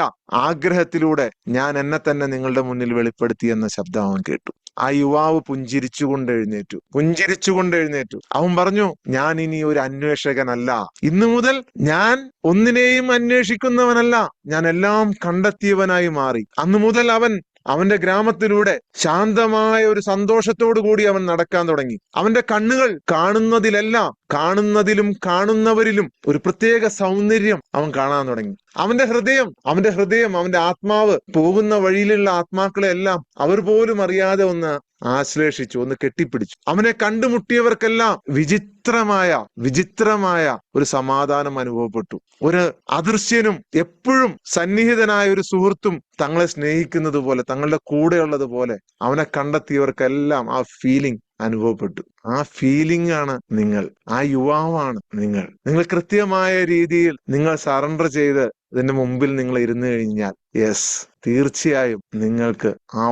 ആഗ്രഹത്തിലൂടെ ഞാൻ എന്നെ തന്നെ നിങ്ങളുടെ മുന്നിൽ വെളിപ്പെടുത്തി എന്ന ശബ്ദം അവൻ കേട്ടു. ആ യുവാവ് പുഞ്ചിരിച്ചുകൊണ്ട് എഴുന്നേറ്റു. അവൻ പറഞ്ഞു, ഞാൻ ഇനി ഒരു അന്വേഷകനല്ല, ഇന്നു മുതൽ ഞാൻ ഒന്നിനെയും അന്വേഷിക്കുന്നവനല്ല, ഞാൻ എല്ലാം കണ്ടെത്തിയവനായി മാറി. അന്നു മുതൽ അവന്റെ ഗ്രാമത്തിലൂടെ ശാന്തമായ ഒരു സന്തോഷത്തോടു കൂടി അവൻ നടക്കാൻ തുടങ്ങി. അവന്റെ കണ്ണുകൾ കാണുന്നതിലെല്ലാം, കാണുന്നതിലും കാണുന്നവരിലും ഒരു പ്രത്യേക സൗന്ദര്യം അവൻ കാണാൻ തുടങ്ങി. അവന്റെ ഹൃദയം, അവന്റെ ആത്മാവ്, പോകുന്ന വഴിയിലുള്ള ആത്മാക്കളെ എല്ലാം അവർ പോലും അറിയാതെ ഒന്ന് ആശ്ലേഷിച്ചു, ഒന്ന് കെട്ടിപ്പിടിച്ചു. അവനെ കണ്ടുമുട്ടിയവർക്കെല്ലാം വിചിത്രമായ ഒരു സമാധാനം അനുഭവപ്പെട്ടു. ഒരു അദൃശ്യനും എപ്പോഴും സന്നിഹിതനായ ഒരു സുഹൃത്തും തങ്ങളെ സ്നേഹിക്കുന്നത് പോലെ, തങ്ങളുടെ കൂടെയുള്ളത് പോലെ അവനെ കണ്ടെത്തിയവർക്കെല്ലാം ആ ഫീലിംഗ് അനുഭവപ്പെട്ടു. ആ ഫീലിംഗ് ആണ് നിങ്ങൾ, ആ യുവാവാണ് നിങ്ങൾ കൃത്യമായ രീതിയിൽ നിങ്ങൾ സറണ്ടർ ചെയ്ത് ഇതിന്റെ മുമ്പിൽ നിങ്ങൾ ഇരുന്നു കഴിഞ്ഞാൽ, യെസ്, തീർച്ചയായും നിങ്ങൾക്ക് ആ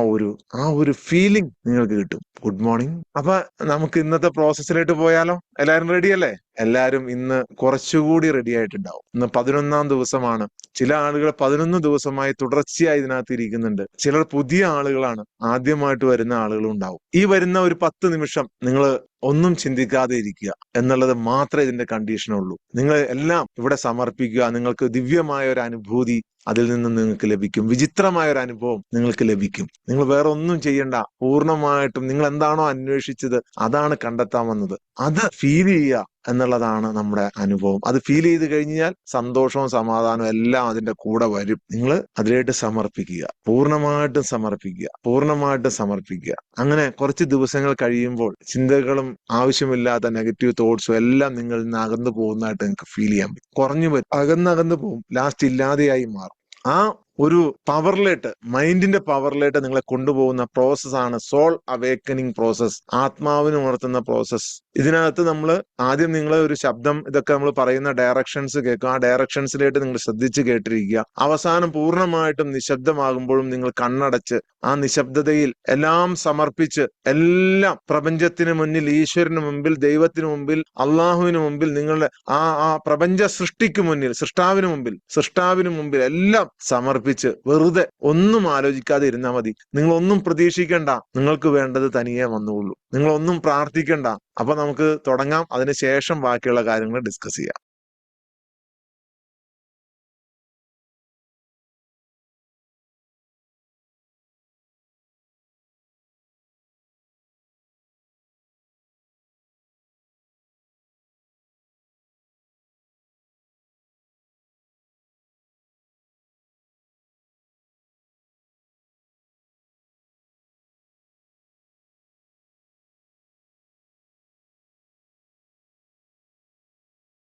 ഒരു ഫീലിംഗ് നിങ്ങൾക്ക് കിട്ടും. Good morning. അപ്പൊ നമുക്ക് ഇന്നത്തെ പ്രോസസ്സിലേക്ക് പോയാലോ? എല്ലാരും റെഡി അല്ലേ? എല്ലാരും ഇന്ന് കുറച്ചുകൂടി റെഡി ആയിട്ടുണ്ടാവും. ഇന്ന് 11ാം ദിവസമാണ്. ചില ആളുകൾ 11 ദിവസമായി തുടർച്ചയായി ഇതിനകത്ത് ഇരിക്കുന്നുണ്ട്. ചിലർ പുതിയ ആളുകളാണ്, ആദ്യമായിട്ട് വരുന്ന ആളുകളും ഉണ്ടാവും. ഈ വരുന്ന ഒരു 10 നിമിഷം നിങ്ങൾ ഒന്നും ചിന്തിക്കാതെ ഇരിക്കുക എന്നുള്ളത് മാത്രമേ ഇതിന്റെ കണ്ടീഷനുള്ളൂ. നിങ്ങൾ എല്ലാം ഇവിടെ സമർപ്പിക്കുക. നിങ്ങൾക്ക് ദിവ്യമായ ഒരു അനുഭൂതി അതിൽ നിന്ന് നിങ്ങൾക്ക് ലഭിക്കും. വിചിത്രമായ ഒരു അനുഭവം നിങ്ങൾക്ക് ലഭിക്കും. നിങ്ങൾ വേറെ ഒന്നും ചെയ്യണ്ട. പൂർണ്ണമായിട്ടും നിങ്ങൾ എന്താണോ അന്വേഷിച്ചത് അതാണ് കണ്ടെത്താൻ വന്നത്. അത് ഫീൽ ചെയ്യുക, എന്നുള്ളതാണ് നമ്മുടെ അനുഭവം. അത് ഫീൽ ചെയ്ത് കഴിഞ്ഞാൽ സന്തോഷവും സമാധാനവും എല്ലാം അതിന്റെ കൂടെ വരും. നിങ്ങൾ അതിലേക്ക് സമർപ്പിക്കുക, പൂർണ്ണമായിട്ടും സമർപ്പിക്കുക, പൂർണ്ണമായിട്ടും സമർപ്പിക്കുക. അങ്ങനെ കുറച്ച് ദിവസങ്ങൾ കഴിയുമ്പോൾ ചിന്തകളും ആവശ്യമില്ലാത്ത നെഗറ്റീവ് തോട്ട്സും എല്ലാം നിങ്ങളിൽ നിന്ന് അകന്നു പോകുന്നതായിട്ട് നിങ്ങൾക്ക് ഫീൽ ചെയ്യാൻ പറ്റും. കുറഞ്ഞു വരും, അകന്നകന്നു പോകും, ലാസ്റ്റ് ഇല്ലാതെയായി മാറും. ആ ഒരു പവറിലേട്ട്, മൈൻഡിന്റെ പവറിലേട്ട് നിങ്ങളെ കൊണ്ടുപോകുന്ന പ്രോസസ്സാണ് സോൾ അവേക്കനിങ് പ്രോസസ്, ആത്മാവിന് ഉണർത്തുന്ന പ്രോസസ്. ഇതിനകത്ത് നമ്മൾ ആദ്യം നിങ്ങളെ ഒരു ശബ്ദം, ഇതൊക്കെ നമ്മൾ പറയുന്ന ഡയറക്ഷൻസ് കേൾക്കുക. ആ ഡയറക്ഷൻസിലേക്ക് നിങ്ങൾ ശ്രദ്ധിച്ച് കേട്ടിരിക്കുക. അവസാനം പൂർണ്ണമായിട്ടും നിശബ്ദമാകുമ്പോഴും നിങ്ങൾ കണ്ണടച്ച് ആ നിശബ്ദതയിൽ എല്ലാം സമർപ്പിച്ച്, എല്ലാം പ്രപഞ്ചത്തിന് മുന്നിൽ, ഈശ്വരന് മുമ്പിൽ, ദൈവത്തിന് മുമ്പിൽ, അള്ളാഹുവിന് മുമ്പിൽ, നിങ്ങളുടെ ആ പ്രപഞ്ച സൃഷ്ടിക്ക് മുന്നിൽ, സൃഷ്ടാവിന് മുമ്പിൽ എല്ലാം സമർപ്പിച്ച് വെറുതെ ഒന്നും ആലോചിക്കാതെ ഇരുന്നാൽ മതി. നിങ്ങൾ ഒന്നും പ്രതീക്ഷിക്കണ്ട, നിങ്ങൾക്ക് വേണ്ടത് തനിയെ വന്നുള്ളൂ. നിങ്ങൾ ഒന്നും പ്രാർത്ഥിക്കണ്ട. അപ്പൊ നമുക്ക് തുടങ്ങാം. അതിനുശേഷം ബാക്കിയുള്ള കാര്യങ്ങൾ ഡിസ്കസ് ചെയ്യാം.